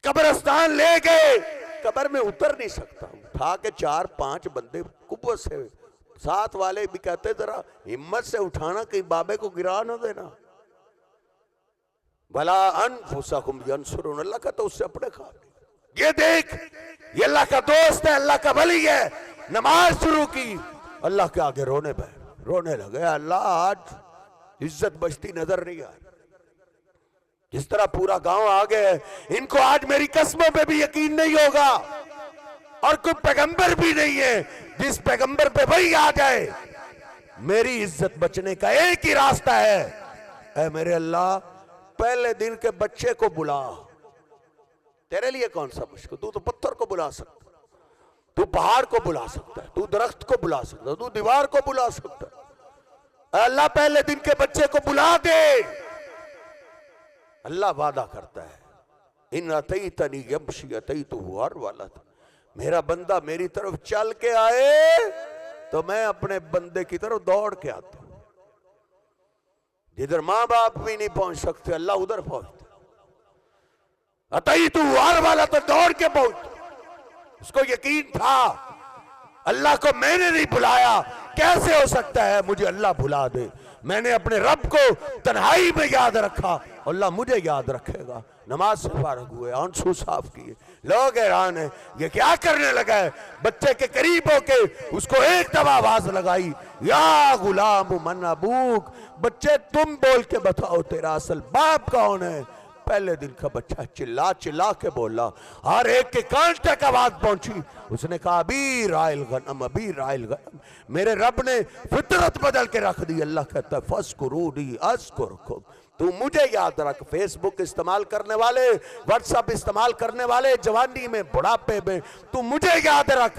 قبرستان لے گئے، قبر میں اتر نہیں سکتا، اٹھا کے 4-5 بندے قوت سے، ساتھ والے بھی کہتے ذرا ہمت سے اٹھانا کہیں بابے کو گرا نہ دینا۔ بھلا انفسکم ینصرون، اللہ کا تو اس سے اپنے کھا لے۔ یہ دیکھ یہ اللہ کا دوست ہے، اللہ کا ولی ہے، نماز شروع کی، اللہ کے آگے رونے لگے، اللہ آج عزت بچتی نظر نہیں آئی، جس طرح پورا گاؤں آگے ہے، ان کو آج میری قسموں پہ بھی یقین نہیں ہوگا، اور کوئی پیغمبر بھی نہیں ہے جس پیغمبر پہ وہی آ جائے۔ میری عزت بچنے کا ایک ہی راستہ ہے، اے میرے اللہ پہلے دن کے بچے کو بلا، تیرے لیے کون سا مشکل؟ تو پتھر کو بلا سکتا، تو پہاڑ کو بلا سکتا ہے، تو درخت کو بلا سکتا ہے، تو دیوار کو بلا سکتا ہے۔ اے اللہ پہلے دن کے بچے کو بلا دے۔ اللہ وعدہ کرتا ہے ان اتیتنی یمشی اتیتہ ہرولۃ، میرا بندہ میری طرف چل کے آئے تو میں اپنے بندے کی طرف دوڑ کے آتا ہوں۔ جدھر ماں باپ بھی نہیں پہنچ سکتے اللہ ادھر پہنچتا، اتیتہ ہرولۃ دوڑ کے پہنچتا۔ اس کو یقین تھا اللہ کو میں نے نہیں بلایا، کیسے ہو سکتا ہے مجھے اللہ بلا دے؟ میں نے اپنے رب کو تنہائی میں یاد رکھا، اللہ مجھے یاد رکھے گا۔ نماز سے فارغ ہوئے، آنسو صاف کیے، لوگ حیران ہیں یہ کیا کرنے لگا ہے؟ بچے کے قریب ہو کے اس کو ایک دفعہ آواز لگائی، یا غلام من ابوک، بچے تم بول کے بتاؤ تیرا اصل باپ کون ہے؟ پہلے دن کا بچہ چلا کے بولا، ہر ایک کے کان تک آواز پہنچی، اس نے کہا ابی رائل غنم، ابی رائل غنم، میرے رب نے فطرت بدل کے رکھ دی۔ اللہ کہتا ہے فَاسْكُرُونِي أَذْكُرْكُمْ، تو مجھے یاد رکھ۔ فیس بک استعمال کرنے والے، واٹس اپ استعمال کرنے والے، جوانی میں بڑھاپے میں، تو مجھے یاد رکھ۔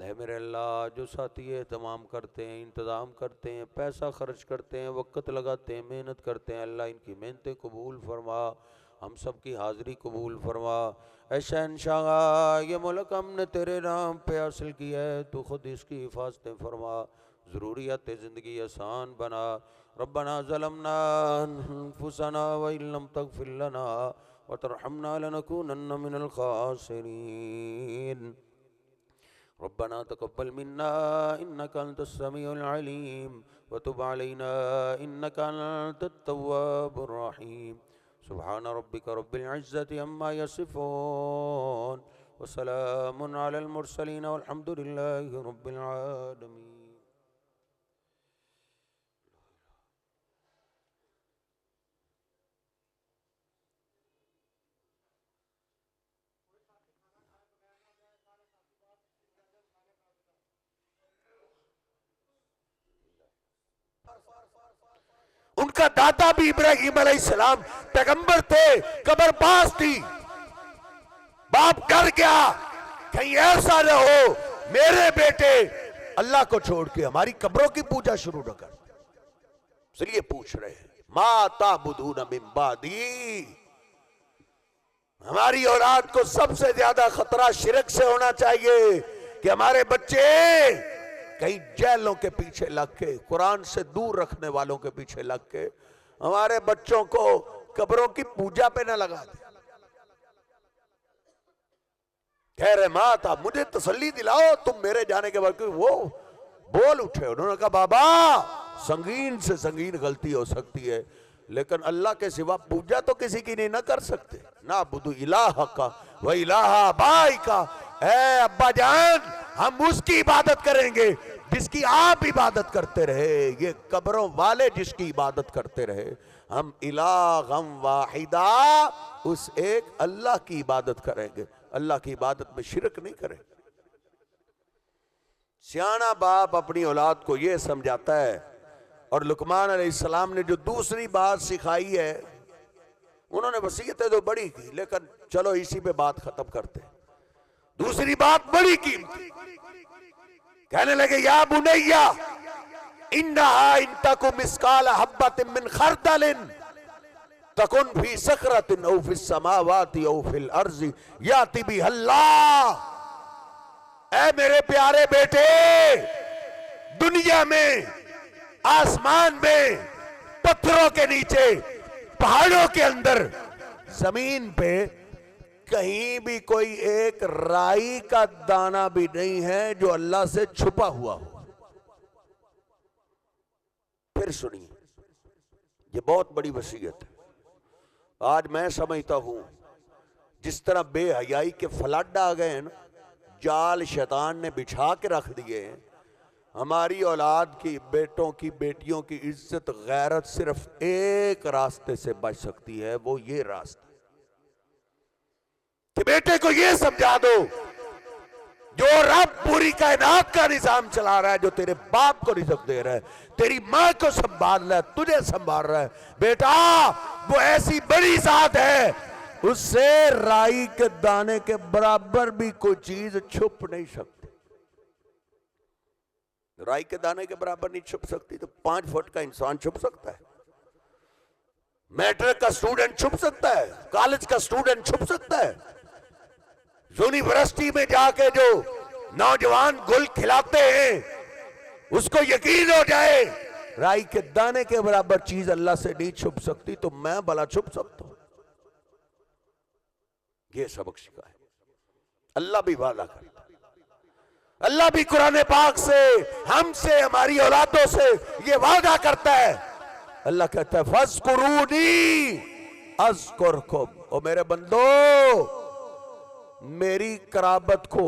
اے میرے اللہ جو ساتھی اہتمام کرتے ہیں، انتظام کرتے ہیں، پیسہ خرچ کرتے ہیں، وقت لگاتے ہیں، محنت کرتے ہیں، اللہ ان کی محنتیں قبول فرما، ہم سب کی حاضری قبول فرما۔ اے شہنشاہ یہ ملک ہم نے تیرے نام پہ حاصل کیا ہے، تو خود اس کی حفاظتیں فرما، ضروریات زندگی آسان بنا۔ ربنا ظلمنا انفسنا وان لم تغفر لنا وترحمنا لنكونن من الخاسرین۔ ربنا تقبل منا انك انت السميع العليم وتب علينا انك انت التواب الرحيم۔ سبحان ربك رب العزة عما يصفون وسلام على المرسلين والحمد لله رب العالمين۔ ان کا دادا بھی ابراہیم علیہ السلام پیغمبر تھے، قبر پاس تھی، باپ ڈر گیا کہیں ایسا نہ ہو میرے بیٹے اللہ کو چھوڑ کے ہماری قبروں کی پوجا شروع نہ کر، اس لیے پوچھ رہے ہیں ما تعبدون من بعدی۔ ہماری اولاد کو سب سے زیادہ خطرہ شرک سے ہونا چاہیے کہ ہمارے بچے کہیں جیلوں کے پیچھے لگ کے، قرآن سے دور رکھنے والوں کے پیچھے لگ کے ہمارے بچوں کو قبروں کی پوجا پہ نہ لگا دیں۔ کہہ رہے ماں تھا مجھے تسلی دلاؤ تم میرے جانے کے بعد، وہ بول اٹھے، انہوں نے کہا بابا سنگین سے سنگین غلطی ہو سکتی ہے لیکن اللہ کے سوا پوجا تو کسی کی نہیں نہ کر سکتے۔ نعبد الہک و الہ آبائک، اے ابا جان ہم اس کی عبادت کریں گے جس کی آپ عبادت کرتے رہے، یہ قبروں والے جس کی عبادت کرتے رہے، ہم الہم واحدہ اس ایک اللہ کی عبادت کریں گے، اللہ کی عبادت میں شرک نہیں کریں۔ سیانہ باپ اپنی اولاد کو یہ سمجھاتا ہے، اور لقمان علیہ السلام نے جو دوسری بات سکھائی ہے، انہوں نے وصیتیں تو بڑی کی لیکن چلو اسی پہ بات ختم کرتے ہیں۔ دوسری بات بڑی قیمتی، کہنے لگے یا بنیا انہا ان تک مثقال حبۃ من خردل تکن فی صخرۃ او فی السماوات او فی الارض یاتی بہ اللہ۔ اے میرے پیارے بیٹے، دنیا میں، آسمان میں، پتھروں کے نیچے، پہاڑوں کے اندر، زمین پہ کہیں بھی کوئی ایک رائی کا دانہ بھی نہیں ہے جو اللہ سے چھپا ہوا ہو۔ پھر سنیے، یہ بہت بڑی وصیت ہے۔ آج میں سمجھتا ہوں جس طرح بے حیائی کے فلڈ آ گئے ہیں نا، جال شیطان نے بچھا کے رکھ دیے ہیں، ہماری اولاد کی، بیٹوں کی، بیٹیوں کی عزت غیرت صرف ایک راستے سے بچ سکتی ہے، وہ یہ راستہ کہ بیٹے کو یہ سمجھا دو جو رب پوری کائنات کا نظام چلا رہا ہے، جو تیرے باپ کو رزق دے رہا ہے، تیری ماں کو سنبھال رہا ہے، تجھے سنبھال رہا ہے، بیٹا وہ ایسی بڑی ذات ہے اس سے رائی کے دانے کے برابر بھی کوئی چیز چھپ نہیں سکتی۔ رائی کے دانے کے برابر نہیں چھپ سکتی تو 5 فٹ کا انسان چھپ سکتا ہے، میٹرک کا سٹوڈنٹ چھپ سکتا ہے، کالج کا سٹوڈنٹ چھپ سکتا ہے، یونیورسٹی میں جا کے جو نوجوان گل کھلاتے ہیں اس کو یقین ہو جائے رائی کے دانے کے برابر چیز اللہ سے نہیں چھپ سکتی تو میں بھلا چھپ سکتا ہوں۔ یہ سبق سکھا ہے، اللہ بھی وعدہ کرتا ہے، اللہ بھی قرآن پاک سے، ہم سے، ہماری اولادوں سے یہ وعدہ کرتا ہے۔ اللہ کہتا ہے فَاذْكُرُونِي أَذْكُرْكُمْ، او میرے بندو میری قرابت کو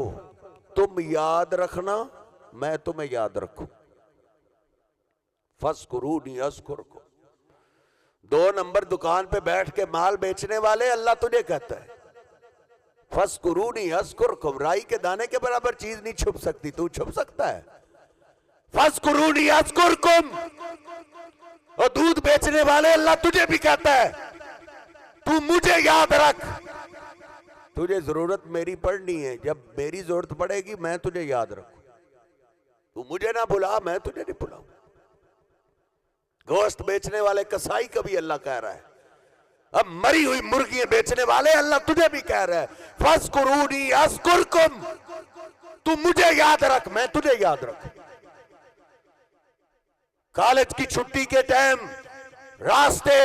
تم یاد رکھنا، میں تمہیں یاد رکھوں۔ فَاذْكُرُونِي أَذْكُرْكُمْ، 2 نمبر دکان پہ بیٹھ کے مال بیچنے والے اللہ تجھے کہتا ہے فَاذْكُرُونِي أَذْكُرْكُمْ، رائی کے دانے کے برابر چیز نہیں چھپ سکتی، تو چھپ سکتا ہے۔ فَاذْكُرُونِي أَذْكُرْكُمْ، اور دودھ بیچنے والے اللہ تجھے بھی کہتا ہے تو مجھے یاد رکھ، تجھے ضرورت میری پڑنی ہے، جب میری ضرورت پڑے گی میں تجھے یاد رکھوں۔ تو مجھے نہ بلا، میں تجھے نہیں بلاؤں. گوشت بیچنے والے کسائی کا بھی اللہ کہہ رہا ہے. اب مری ہوئی مرغیاں بیچنے والے اللہ تجھے بھی کہہ رہا ہے فَاذْكُرُونِي أَذْكُرْكُمْ. تو مجھے یاد رکھ، میں تجھے یاد رکھ. کالج کی چھٹی کے ٹائم راستے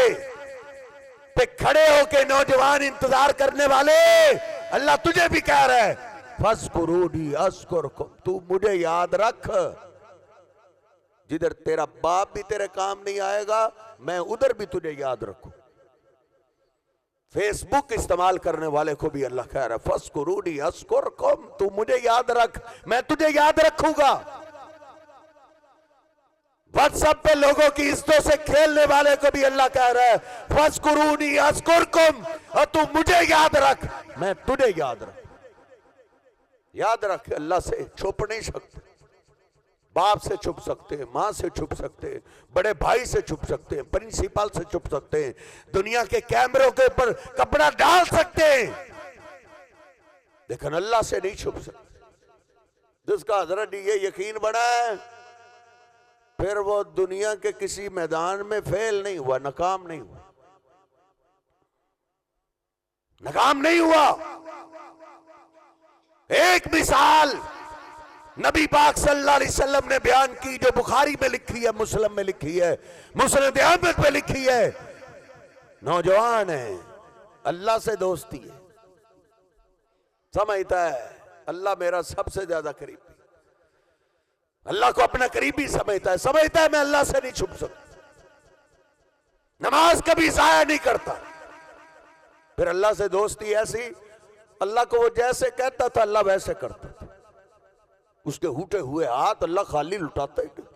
پہ کھڑے ہو کے نوجوان انتظار کرنے والے اللہ تجھے بھی کہہ رہا ہے فَاذْكُرُونِي أَذْكُرْكُمْ. تو مجھے یاد رکھ. جدھر تیرا باپ بھی تیرے کام نہیں آئے گا میں ادھر بھی تجھے یاد رکھوں. فیس بک استعمال کرنے والے کو بھی اللہ کہہ رہا ہے فَاذْكُرُونِي أَذْكُرْكُمْ. تو مجھے یاد رکھ، میں تجھے یاد رکھوں گا. واٹس ایپ پہ لوگوں کی عزتوں سے کھیلنے والے کو بھی اللہ کہہ رہا ہے فَاذْكُرُونِي أَذْكُرْكُمْ. اور تو مجھے یاد رکھ، میں تجھے یاد رکھ. یاد رکھ اللہ سے چھپ نہیں سکتے. باپ سے چھپ سکتے ہیں، ماں سے چھپ سکتے ہیں، بڑے بھائی سے چھپ سکتے ہیں، پرنسپل سے چھپ سکتے ہیں، دنیا کے کیمروں کے اوپر کپڑا ڈال سکتے ہیں، لیکن اللہ سے نہیں چھپ سکتے. جس کا حضرت یہ یقین بنا ہے پھر وہ دنیا کے کسی میدان میں فیل نہیں ہوا، ناکام نہیں ہوا. ناکام نہیں ہوا. ایک مثال نبی پاک صلی اللہ علیہ وسلم نے بیان کی جو بخاری میں لکھی ہے، مسلم میں لکھی ہے، مسند احمد میں لکھی ہے. نوجوان ہے، اللہ سے دوستی ہے، سمجھتا ہے اللہ میرا سب سے زیادہ قریبی، اللہ کو اپنا قریبی سمجھتا ہے میں اللہ سے نہیں چھپ سکتا. نماز کبھی ضائع نہیں کرتا. پھر اللہ سے دوستی ایسی، اللہ کو وہ جیسے کہتا تھا اللہ ویسے کرتا تھا. اس کے ہوٹے ہوئے ہاتھ اللہ خالی لٹاتا ہی نہیں.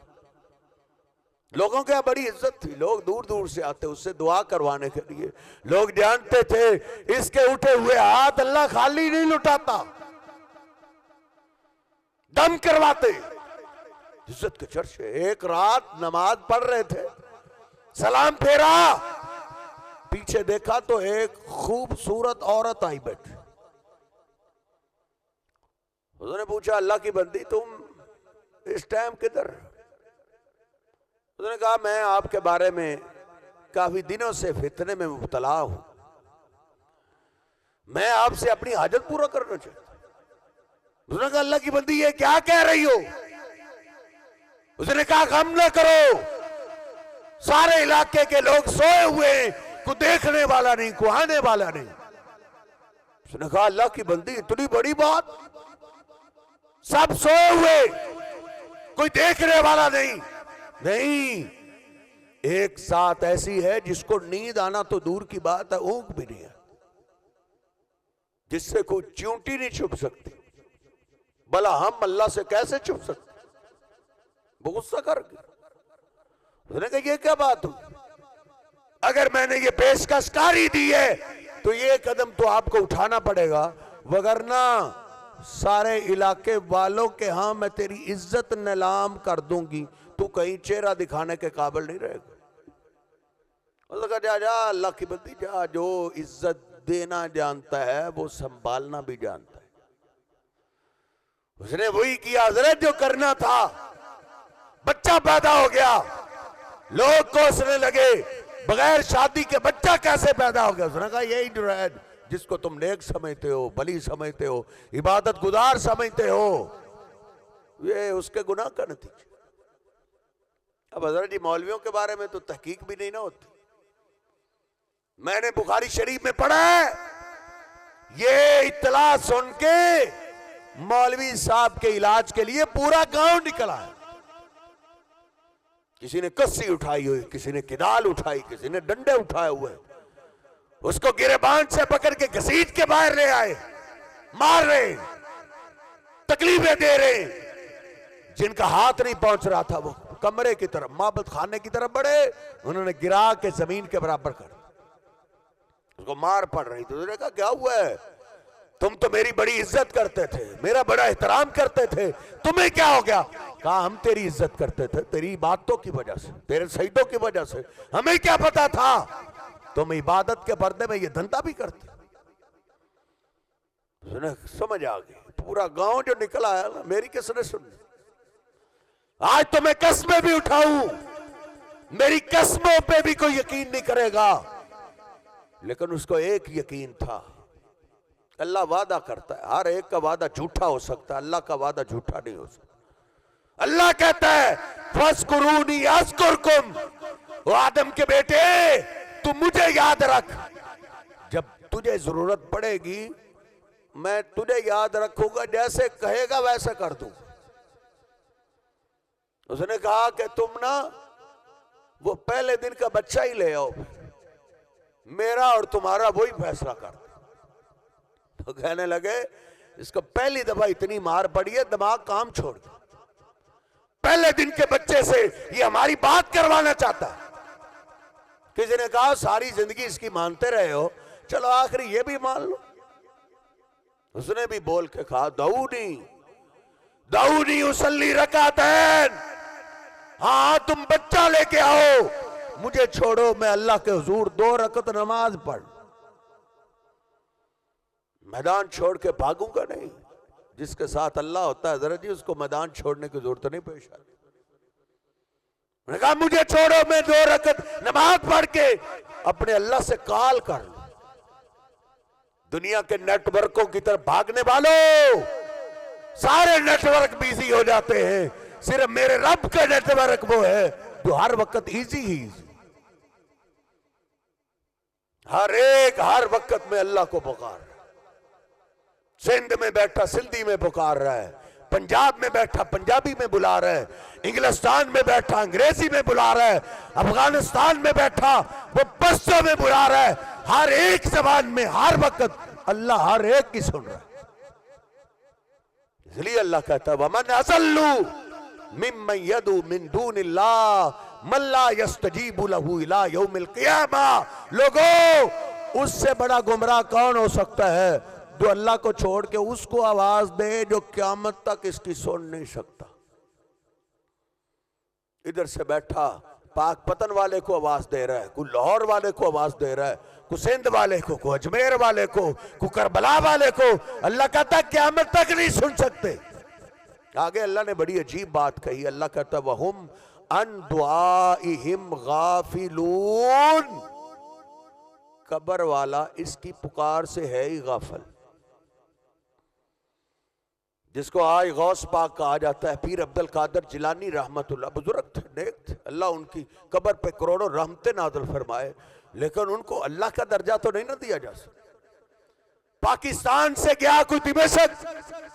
لوگوں کے بڑی عزت تھی، لوگ دور دور سے آتے اس سے دعا کروانے کے لیے. لوگ جانتے تھے اس کے اٹھے ہوئے ہاتھ اللہ خالی نہیں لٹاتا، دم کرواتے. عزت کے چرچے. ایک رات نماز پڑھ رہے تھے، سلام پھیرا، پیچھے دیکھا تو ایک خوبصورت عورت آئی بیٹھی. اس نے پوچھا اللہ کی بندی تم اس ٹائم کدھر؟ اس نے کہا میں آپ کے بارے میں کافی دنوں سے فتنے میں مبتلا ہوں، میں آپ سے اپنی حاجت پورا کرنا چاہتا ہوں. اس نے کہا اللہ کی بندی یہ کیا کہہ رہی ہو؟ اس نے کہا غم نہ کرو، سارے علاقے کے لوگ سوئے ہوئے ہیں، کوئی دیکھنے والا نہیں، کوئی آنے والا نہیں. اس نے کہا اللہ کی بندی اتنی بڑی بات، سب سوئے ہوئے، کوئی دیکھنے والا نہیں. نہیں، ایک ساتھ ایسی ہے جس کو نیند آنا تو دور کی بات ہے، اونگ بھی نہیں ہے، جس سے کوئی چیونٹی نہیں چھپ سکتی. بھلا ہم اللہ سے کیسے چھپ سکتے؟ وہ غصہ کر گیا. اس نے کہا یہ کیا بات ہو؟ اگر میں نے یہ پیشکش کاری دی ہے تو یہ قدم تو آپ کو اٹھانا پڑے گا، وگرنہ سارے علاقے والوں کے ہاں میں تیری عزت نیلام کر دوں گی، تو کہیں چہرہ دکھانے کے قابل نہیں رہے گا. اس نے کہا جا اللہ کی بندی جا، جو عزت دینا جانتا ہے وہ سنبھالنا بھی جانتا ہے. اس نے وہی کیا حضرت جو کرنا تھا. بچہ پیدا ہو گیا، لوگ کوسنے لگے بغیر شادی کے بچہ کیسے پیدا ہو گیا؟ اس نے کہا یہی جو ہے جس کو تم نیک سمجھتے ہو، بلی سمجھتے ہو، عبادت گزار سمجھتے ہو، یہ اس کے گناہ کا نتیجہ. اب حضرت جی مولویوں کے بارے میں تو تحقیق بھی نہیں نہ ہوتی. میں نے بخاری شریف میں پڑھا ہے، یہ اطلاع سن کے مولوی صاحب کے علاج کے لیے پورا گاؤں نکلا ہے. کسی نے کسی اٹھائی ہوئی، کسی نے کدال اٹھائی، کسی نے ڈنڈے اٹھائے ہوئے، اس کو گریبان سے پکڑ کے گھسیٹ کے باہر لے آئے، مار رہے، تکلیفیں دے رہے. جن کا ہاتھ نہیں پہنچ رہا تھا وہ کمرے کی طرف، معبد خانے کی طرف بڑھے، انہوں نے گرا کے زمین کے برابر کر اس کو مار پڑ رہی. تو انہوں نے کہا کیا ہوا ہے؟ تم تو میری بڑی عزت کرتے تھے، میرا بڑا احترام کرتے تھے، تمہیں کیا ہو گیا؟ کہا ہم تیری عزت کرتے تھے تیری عبادتوں کی وجہ سے، تیرے سجدوں کی وجہ سے. ہمیں کیا پتا تھا تم عبادت کے پردے میں یہ دھندا بھی کرتے. سمجھ آ گئی. پورا گاؤں جو نکلا ہے نا، میری کس نے سنی؟ آج تو میں قسمیں بھی اٹھاؤں، میری قسموں پہ بھی کوئی یقین نہیں کرے گا، لیکن اس کو ایک یقین تھا، اللہ وعدہ کرتا ہے، ہر ایک کا وعدہ جھوٹا ہو سکتا ہے، اللہ کا وعدہ جھوٹا نہیں ہو سکتا۔ اللہ کہتا ہے فَاذْكُرُونِي أَذْكُرْكُمْ، وہ آدم کے بیٹے تو مجھے یاد رکھ، جب تجھے ضرورت پڑے گی میں تجھے یاد رکھوں گا، جیسے کہے گا ویسے کر دوں۔ اس نے کہا کہ تم نا وہ پہلے دن کا بچہ ہی لے آؤ، میرا اور تمہارا وہی فیصلہ کر دو۔ تو کہنے لگے اس کو پہلی دفعہ اتنی مار پڑی ہے دماغ کام چھوڑ دو، پہلے دن کے بچے سے یہ ہماری بات کروانا چاہتا ہے۔ کسی نے کہا ساری زندگی اس کی مانتے رہے ہو، چلو آخری یہ بھی مان لو۔ اس نے بھی بول کے کہا دعونی اصلی رکعتین، ہاں تم بچہ لے کے آؤ، مجھے چھوڑو میں اللہ کے حضور 2 رکعت نماز پڑھ، میدان چھوڑ کے بھاگوں گا نہیں۔ جس کے ساتھ اللہ ہوتا ہے حضرت جی اس کو میدان چھوڑنے کی ضرورت نہیں پیش آتی۔ انہوں نے کہا مجھے چھوڑو میں 2 رکعت نماز پڑھ کے اپنے اللہ سے کال کر لوں۔ دنیا کے نیٹ ورکوں کی طرف بھاگنے والوں، سارے نیٹ ورک بیزی ہو جاتے ہیں، صرف میرے رب کا نیٹ ورک وہ ہے جو ہر وقت ایزی ہی ہر ایک ہر وقت میں اللہ کو پکار رہا ہے۔ سندھ میں بیٹھا سندھی میں پکار رہا ہے، پنجاب میں بیٹھا پنجابی میں بلا رہا ہے، انگلستان میں بیٹھا انگریزی میں بلا رہا ہے، افغانستان میں بیٹھا وہ پشتو میں بلا رہا ہے، ہر ایک زبان میں ہر وقت اللہ ہر ایک کی سن رہا ہے۔ اس لیے اللہ کہتا ہے وَمَنْ أَضَلُّ مِمَّنْ يَدْعُو مِن دُونِ اللَّهِ مَن لَّا يَسْتَجِيبُ لَهُ إِلَىٰ يَوْمِ الْقِيَامَةِ۔ لوگو اس سے بڑا گمراہ کون ہو سکتا ہے جو اللہ کو چھوڑ کے اس کو آواز دے جو قیامت تک اس کی سن نہیں سکتا۔ ادھر سے بیٹھا پاک پتن والے کو آواز دے رہا ہے، کوئی لاہور والے کو آواز دے رہا ہے، کوئی سندھ والے کو، کوئی اجمیر والے کو، کوئی کربلا والے کو، اللہ کہتا ہے قیامت تک نہیں سن سکتے۔ آگے اللہ نے بڑی عجیب بات کہی، اللہ کہتا ہے وَهُمْ عَن دُعَائِهِمْ غَافِلُونَ، قبر والا اس کی پکار سے ہے ہی غافل۔ جس کو آج غوث پاک کہا جاتا ہے، پیر عبد القادر جیلانی رحمت اللہ، بزرگ تھے، نیک تھے، اللہ ان کی قبر پہ کروڑوں رحمتیں نازل فرمائے، لیکن ان کو اللہ کا درجہ تو نہیں نہ دیا جا سکتا۔ پاکستان سے گیا کوئی دمشق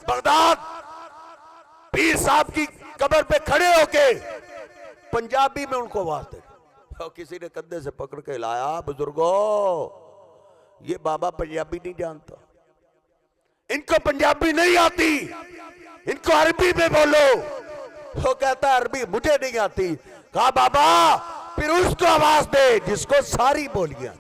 بغداد، پیر صاحب کی قبر پہ کھڑے ہو کے پنجابی میں ان کو آواز دے، اور کسی نے کندھے سے پکڑ کے لایا، بزرگو یہ بابا پنجابی نہیں جانتا، ان کو پنجابی نہیں آتی، ان کو عربی میں بولو۔ وہ کہتا ہے عربی مجھے نہیں آتی۔ کہا بابا پھر اس کو آواز دے جس کو ساری بولیاں۔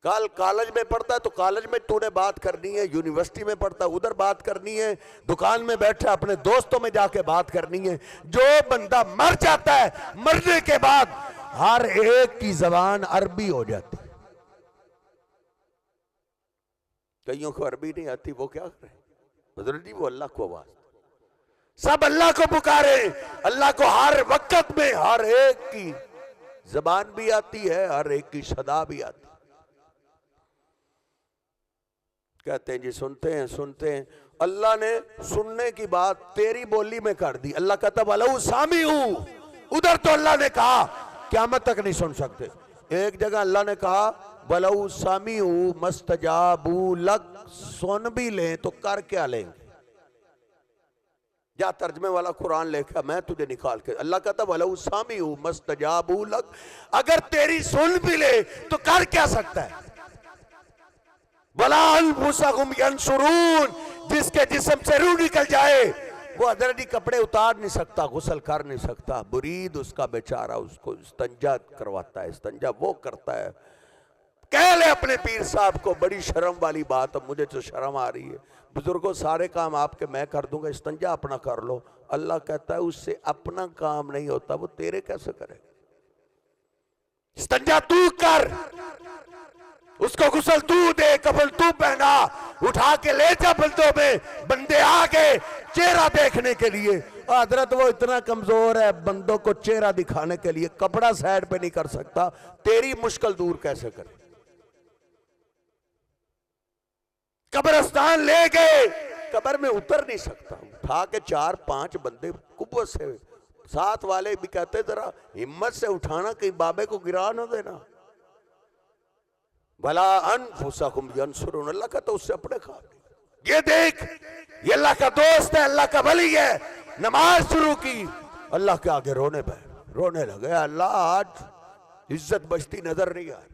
کل کالج میں پڑھتا ہے تو کالج میں تو نے بات کرنی ہے، یونیورسٹی میں پڑھتا ہے ادھر بات کرنی ہے، دکان میں بیٹھا اپنے دوستوں میں جا کے بات کرنی ہے۔ جو بندہ مر جاتا ہے مرنے کے بعد ہر ایک کی زبان عربی ہو جاتی۔ کئیوں کو عربی نہیں آتی، وہ کیا کریں حضرت جی، وہ اللہ کو آواز سب اللہ کو پکارے، اللہ کو ہر وقت میں ہر ایک کی زبان بھی آتی ہے، ہر ایک کی صدا بھی آتی ہے۔ کہتے ہیں جی سنتے ہیں، اللہ نے سننے کی بات تیری بولی میں کر دی۔ اللہ کہتا وَلَوْ سَامِعُوا، ادھر تو اللہ نے کہا قیامت تک نہیں سن سکتے، ایک جگہ اللہ نے کہا وَلَوْ سَامِعُوا مَسْتَجَابُوا لَكَ، سن بھی لیں تو کر کیا لیں گے؟ جا ترجمے والا قرآن لے کے میں تجھے نکال کے، اللہ کہتا وَلَوْ سَامِعُوا مَسْتَجَابُوا لَكَ، اگر تیری سن بھی لے تو کر کیا سکتا ہے؟ وَلَا أَنفُسَهُمْ يَنْصُرُونَ، جس کے جسم سے روح نکل جائے وہ حضرت کپڑے اتار نہیں سکتا، غسل کر نہیں سکتا، برید اس کا بیچارہ اس کو استنجا کرواتا ہے، استنجا وہ کرتا ہے۔ کہہ لے اپنے پیر صاحب کو، بڑی شرم والی بات، اب مجھے تو شرم آ رہی ہے، بزرگوں سارے کام آپ کے میں کر دوں گا، استنجا اپنا کر لو۔ اللہ کہتا ہے اس سے اپنا کام نہیں ہوتا، وہ تیرے کیسے کرے؟ استنجا تو کر، اس کو غسل تو دے، کفن تو پہنا، اٹھا کے لے جا بلدوں میں، بندے آگے چہرہ دیکھنے کے لیے، حضرت وہ اتنا کمزور ہے بندوں کو چہرہ دکھانے کے لیے کپڑا سائڈ پہ نہیں کر سکتا، تیری مشکل دور کیسے کرے؟ قبرستان لے گئے، قبر میں اتر نہیں سکتا، اٹھا کے 4-5 بندے قوت سے، ساتھ والے بھی کہتے ذرا ہمت سے اٹھانا کہیں بابے کو گرا نہ دینا۔ بھلا انفسکم ینصرون، اللہ کا تو اس سے اپنے کھا لیا، یہ دیکھ یہ اللہ کا دوست ہے، اللہ کا ولی ہے، نماز شروع کی، اللہ کے آگے رونے لگے، اللہ آج عزت بچتی نظر نہیں آئی،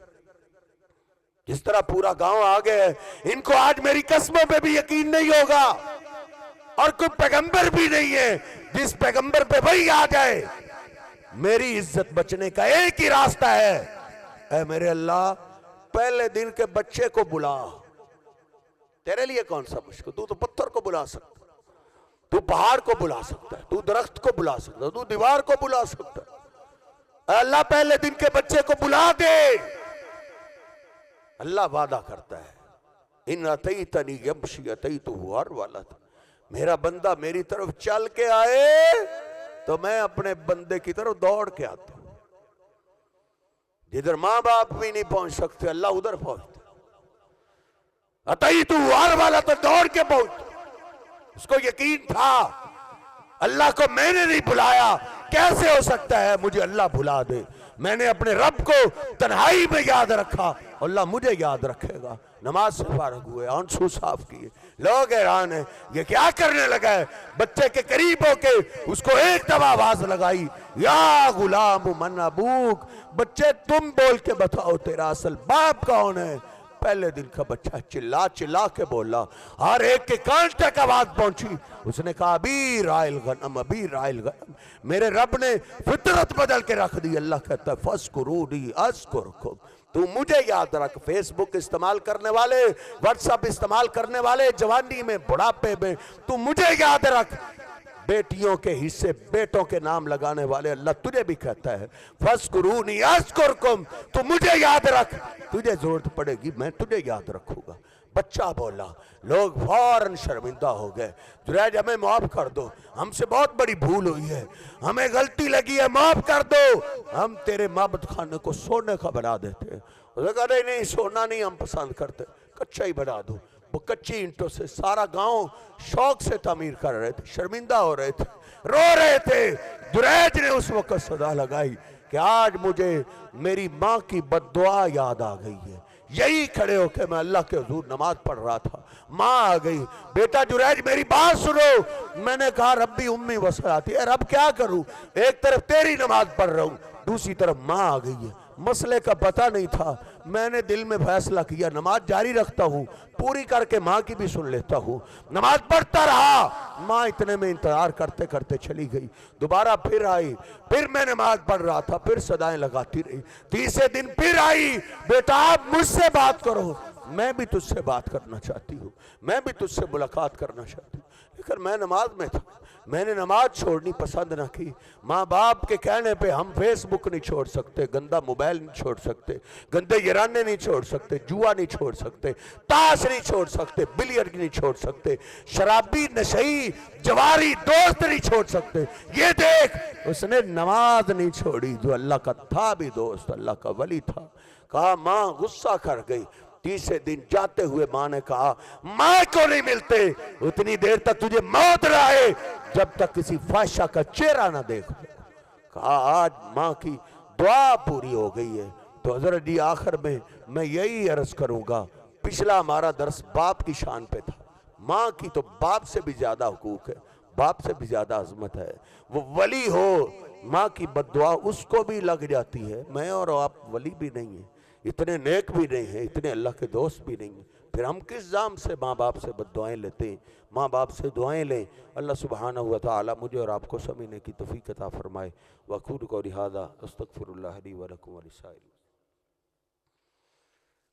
جس طرح پورا گاؤں آگے ہے، ان کو آج میری قسموں پہ بھی یقین نہیں ہوگا، اور کوئی پیغمبر بھی نہیں ہے جس پیغمبر پہ وہی آ جائے۔ میری عزت بچنے کا ایک ہی راستہ ہے، اے میرے اللہ پہلے دن کے بچے کو بلا، تیرے لیے کون سا مشکل، تو پتھر کو بلا سکتا، تو پہاڑ کو بلا سکتا ہے، تو درخت کو بلا سکتا ہے، تو دیوار کو بلا سکتا ہے، اے اللہ پہلے دن کے بچے کو بلا دے۔ اللہ وعدہ کرتا ہے ان اتیتنی یمشی اتیتہ ہرولۃ، میرا بندہ میری طرف چل کے آئے تو میں اپنے بندے کی طرف دوڑ کے آتا ہوں، جدھر ماں باپ بھی نہیں پہنچ سکتے اللہ ادھر پہنچتا، اتیتہ ہرولۃ دوڑ کے پہنچتا۔ اس کو یقین تھا اللہ کو میں نے نہیں بلایا، کیسے ہو سکتا ہے مجھے اللہ بلا دے، میں نے اپنے رب کو تنہائی میں یاد رکھا، اللہ مجھے یاد رکھے گا۔ نماز سے فارغ ہوئے، آنسو صاف کیے، لوگ حیران ہیں یہ کیا کرنے لگا ہے، بچے کے قریب ہو کے اس کو ایک دفعہ آواز لگائی، یا غلام من ابوک، بچے تم بول کے بتاؤ تیرا اصل باپ کون ہے۔ پہلے دن کا بچہ چلا کے بولا، ہر ایک کے کان تک آواز پہنچی، اس نے کہا ابی رائل غنم، ابی رائل غنم، میرے رب نے فطرت بدل کے رکھ دی۔ اللہ کہتا ہے فَاذْكُرُونِي أَذْكُرْكُمْ، تو مجھے یاد رکھ۔ فیس بک استعمال کرنے والے، واٹس ایپ استعمال کرنے والے، جوانی میں بڑھاپے میں، تو مجھے یاد رکھ۔ بیٹیوں کے حصے بیٹوں کے نام لگانے والے، اللہ تجھے بھی کہتا ہے فَاذْكُرُونِي أَذْكُرْكُمْ، تو مجھے یاد رکھ، تجھے ضرورت پڑے گی میں تجھے یاد رکھوں گا۔ بچہ بولا، لوگ فوراً شرمندہ ہو گئے، جریج ہمیں معاف کر دو، ہم سے بہت بڑی بھول ہوئی ہے، ہمیں غلطی لگی ہے، معاف کر دو، ہم تیرے معبد خانے کو سونے کا بنا دیتے ہیں۔ اس نے کہا نہیں سونا نہیں ہم پسند کرتے، کچا ہی بنا دو۔ وہ کچی اینٹوں سے سارا گاؤں شوق سے تعمیر کر رہے تھے، شرمندہ ہو رہے تھے، رو رہے تھے۔ جریج نے اس وقت صدا لگائی کہ آج مجھے میری ماں کی بد دعا یاد آ گئی ہے، یہی کھڑے ہو کے میں اللہ کے حضور نماز پڑھ رہا تھا، ماں آ گئی، بیٹا جریج میری بات سنو۔ میں نے کہا ربی امی وسعتی، اے رب کیا کروں، ایک طرف تیری نماز پڑھ رہا ہوں، دوسری طرف ماں آ گئی ہے، مسئلے کا پتہ نہیں تھا، میں نے دل میں فیصلہ کیا نماز جاری رکھتا ہوں، پوری کر کے ماں کی بھی سن لیتا ہوں، نماز پڑھتا رہا۔ ماں اتنے میں انتظار کرتے کرتے چلی گئی، دوبارہ پھر آئی، پھر میں نماز پڑھ رہا تھا، پھر صدائیں لگاتی رہی، تیسرے دن پھر آئی، بیٹا آپ مجھ سے بات کرو، میں بھی تجھ سے بات کرنا چاہتی ہوں، میں بھی تجھ سے ملاقات کرنا چاہتی ہوں، لیکن میں نماز میں تھا، میں نے نماز چھوڑنی پسند نہ کی۔ ماں باپ کے کہنے پہ ہم فیس بک نہیں چھوڑ سکتے، گندا موبائل نہیں چھوڑ سکتے، گندے یرانے نہیں چھوڑ سکتے، جوا نہیں چھوڑ سکتے، تاش نہیں چھوڑ سکتے، بلیئرڈ نہیں چھوڑ سکتے، شرابی نشئی جواری دوست نہیں چھوڑ سکتے۔ یہ دیکھ اس نے نماز نہیں چھوڑی، جو اللہ کا تھا بھی دوست، اللہ کا ولی تھا۔ کہا ماں غصہ کر گئی، تیسرے دن جاتے ہوئے ماں نے کہا ماں کو نہیں ملتے اتنی دیر تک تجھے موت رہے جب تک کسی فاحشہ کا چہرہ نہ دیکھ۔ کہا آج ماں کی دعا پوری ہو گئی ہے، تو حضرت جی آخر میں میں یہی عرض کروں گا، پچھلا ہمارا درس باپ کی شان پہ تھا، ماں کی تو باپ سے بھی زیادہ حقوق ہے، باپ سے بھی زیادہ عظمت ہے، وہ ولی ہو ماں کی بد دعا اس کو بھی لگ جاتی ہے، میں اور آپ ولی بھی نہیں ہیں، اتنے نیک بھی نہیں ہیں، اتنے اللہ کے دوست بھی نہیں ہیں، پھر ہم کس ذام سے ماں باپ سے بد دعائیں لیتے ہیں؟ ماں باپ سے دعائیں لیں۔ اللہ سبحانہ وتعالی مجھے اور آپ کو سمجھنے کی توفیق عطا فرمائے۔ وَأَقُولُ قَوْلِي هَٰذَا أَسْتَغْفِرُ اللَّهَ لِي وَلَكُمْ وَلِسَائِرِ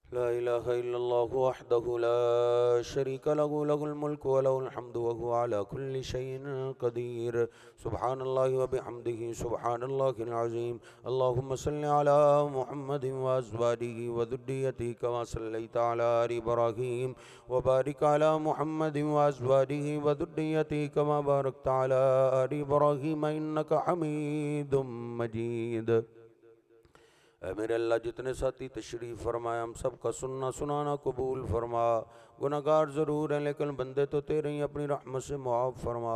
لا إله إلا الله وحده لا شريك له له الملك وله الحمد وهو على كل شيء قدير سبحان الله وبحمده سبحان الله العظيم اللهم صل على محمد وأزواجه وذريته كما صليت على آل إبراهيم وبارك على محمد وأزواجه وذريته كما باركت على آل إبراهيم إنك حميد مجيد اے میرے اللہ جتنے ساتھی تشریف فرمائے ہم سب کا سننا سنانا قبول فرما گناہگار ضرور ہیں لیکن بندے تو تیرے ہی اپنی رحمت سے معاف فرما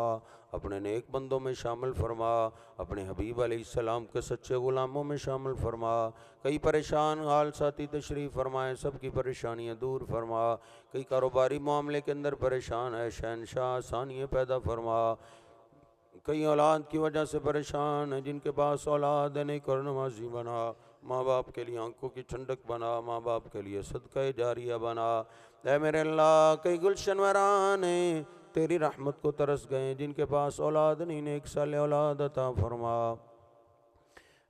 اپنے نیک بندوں میں شامل فرما اپنے حبیب علیہ السلام کے سچے غلاموں میں شامل فرما کئی پریشان حال ساتھی تشریف فرمائے سب کی پریشانیاں دور فرما کئی کاروباری معاملے کے اندر پریشان ہے شہنشاہ آسانیاں پیدا فرما کئی اولاد کی وجہ سے پریشان ہیں جن کے پاس اولاد ہے نیک اور نمازی بنا ماں باپ کے لیے آنکھوں کی ٹھنڈک بنا ماں باپ کے لیے صدقہ جاریہ بنا اے میرے اللہ کئی گلشن ویران ہیں تیری رحمت کو ترس گئے جن کے پاس اولاد نہیں نیک صالح اولاد عطا فرما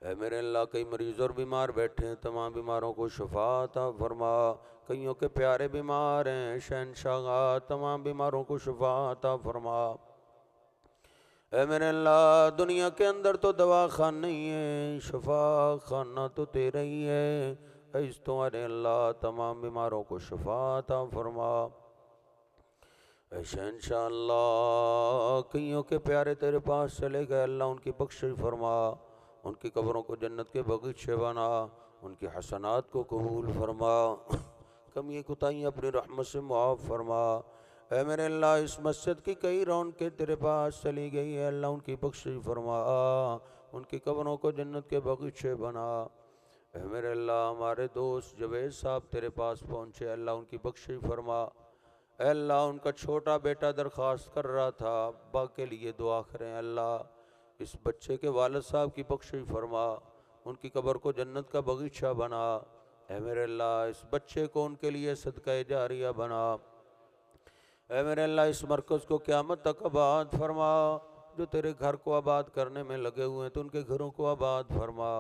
اے میرے اللہ کئی مریض اور بیمار بیٹھے ہیں تمام بیماروں کو شفا عطا فرما کئیوں کے پیارے بیمار ہیں شہنشاہ تمام بیماروں کو شفا عطا فرما اے میرے اللہ دنیا کے اندر تو دوا خان نہیں ہے شفا خانہ تو تیرا ہی ہے اس تمہارے اللہ تمام بیماروں کو شفا عطا فرما اے شہنشاہ اللہ کئیوں کے پیارے تیرے پاس چلے گئے اللہ ان کی بخشش فرما ان کی قبروں کو جنت کے باغیچے بنا ان کی حسنات کو قبول فرما کمی کوتاہیاں اپنی رحمت سے معاف فرما اے میرے اللہ اس مسجد کی کئی رونقیں تیرے پاس چلی گئی ہے اللہ ان کی بخشش فرما ان کی قبروں کو جنت کے باغیچے بنا اے میرے اللہ ہمارے دوست جوید صاحب تیرے پاس پہنچے اللہ ان کی بخشش فرما اے اللہ ان کا چھوٹا بیٹا درخواست کر رہا تھا ابا کے لیے دعا کریں اللہ اس بچے کے والد صاحب کی بخشش فرما ان کی قبر کو جنت کا باغیچہ بنا اے میرے اللہ اس بچے کو ان کے لیے صدقہ جاریہ بنا اے میرے اللہ اس مرکز کو قیامت تک آباد فرما جو تیرے گھر کو آباد کرنے میں لگے ہوئے ہیں تو ان کے گھروں کو آباد فرما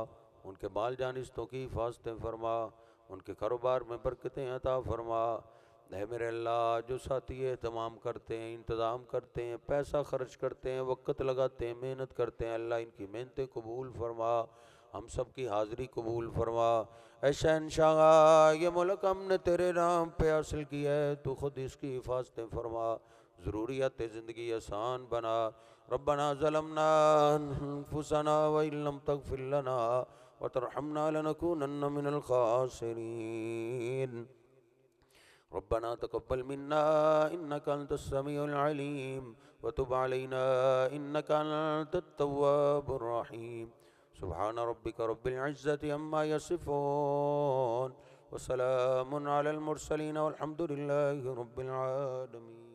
ان کے مال جانستوں کی حفاظتیں فرما ان کے کاروبار میں برکتیں عطا فرما اے میرے اللہ جو ساتھی اہتمام کرتے ہیں انتظام کرتے ہیں پیسہ خرچ کرتے ہیں وقت لگاتے ہیں محنت کرتے ہیں اللہ ان کی محنتیں قبول فرما ہم سب کی حاضری قبول فرما اے شہنشاہ یہ ملک ہم نے تیرے نام پہ حاصل کیا ہے تو خود اس کی حفاظتیں فرما ضروریات زندگی آسان بنا ربنا ظلمنا انفسنا وإن لم تغفر لنا وترحمنا لنكونن من الخاسرين ربنا تقبل منا إنك أنت السميع العليم وتب علينا إنك أنت التواب الرحيم سبحان ربك رب العزة عما يصفون وسلام على المرسلين والحمد لله رب العالمين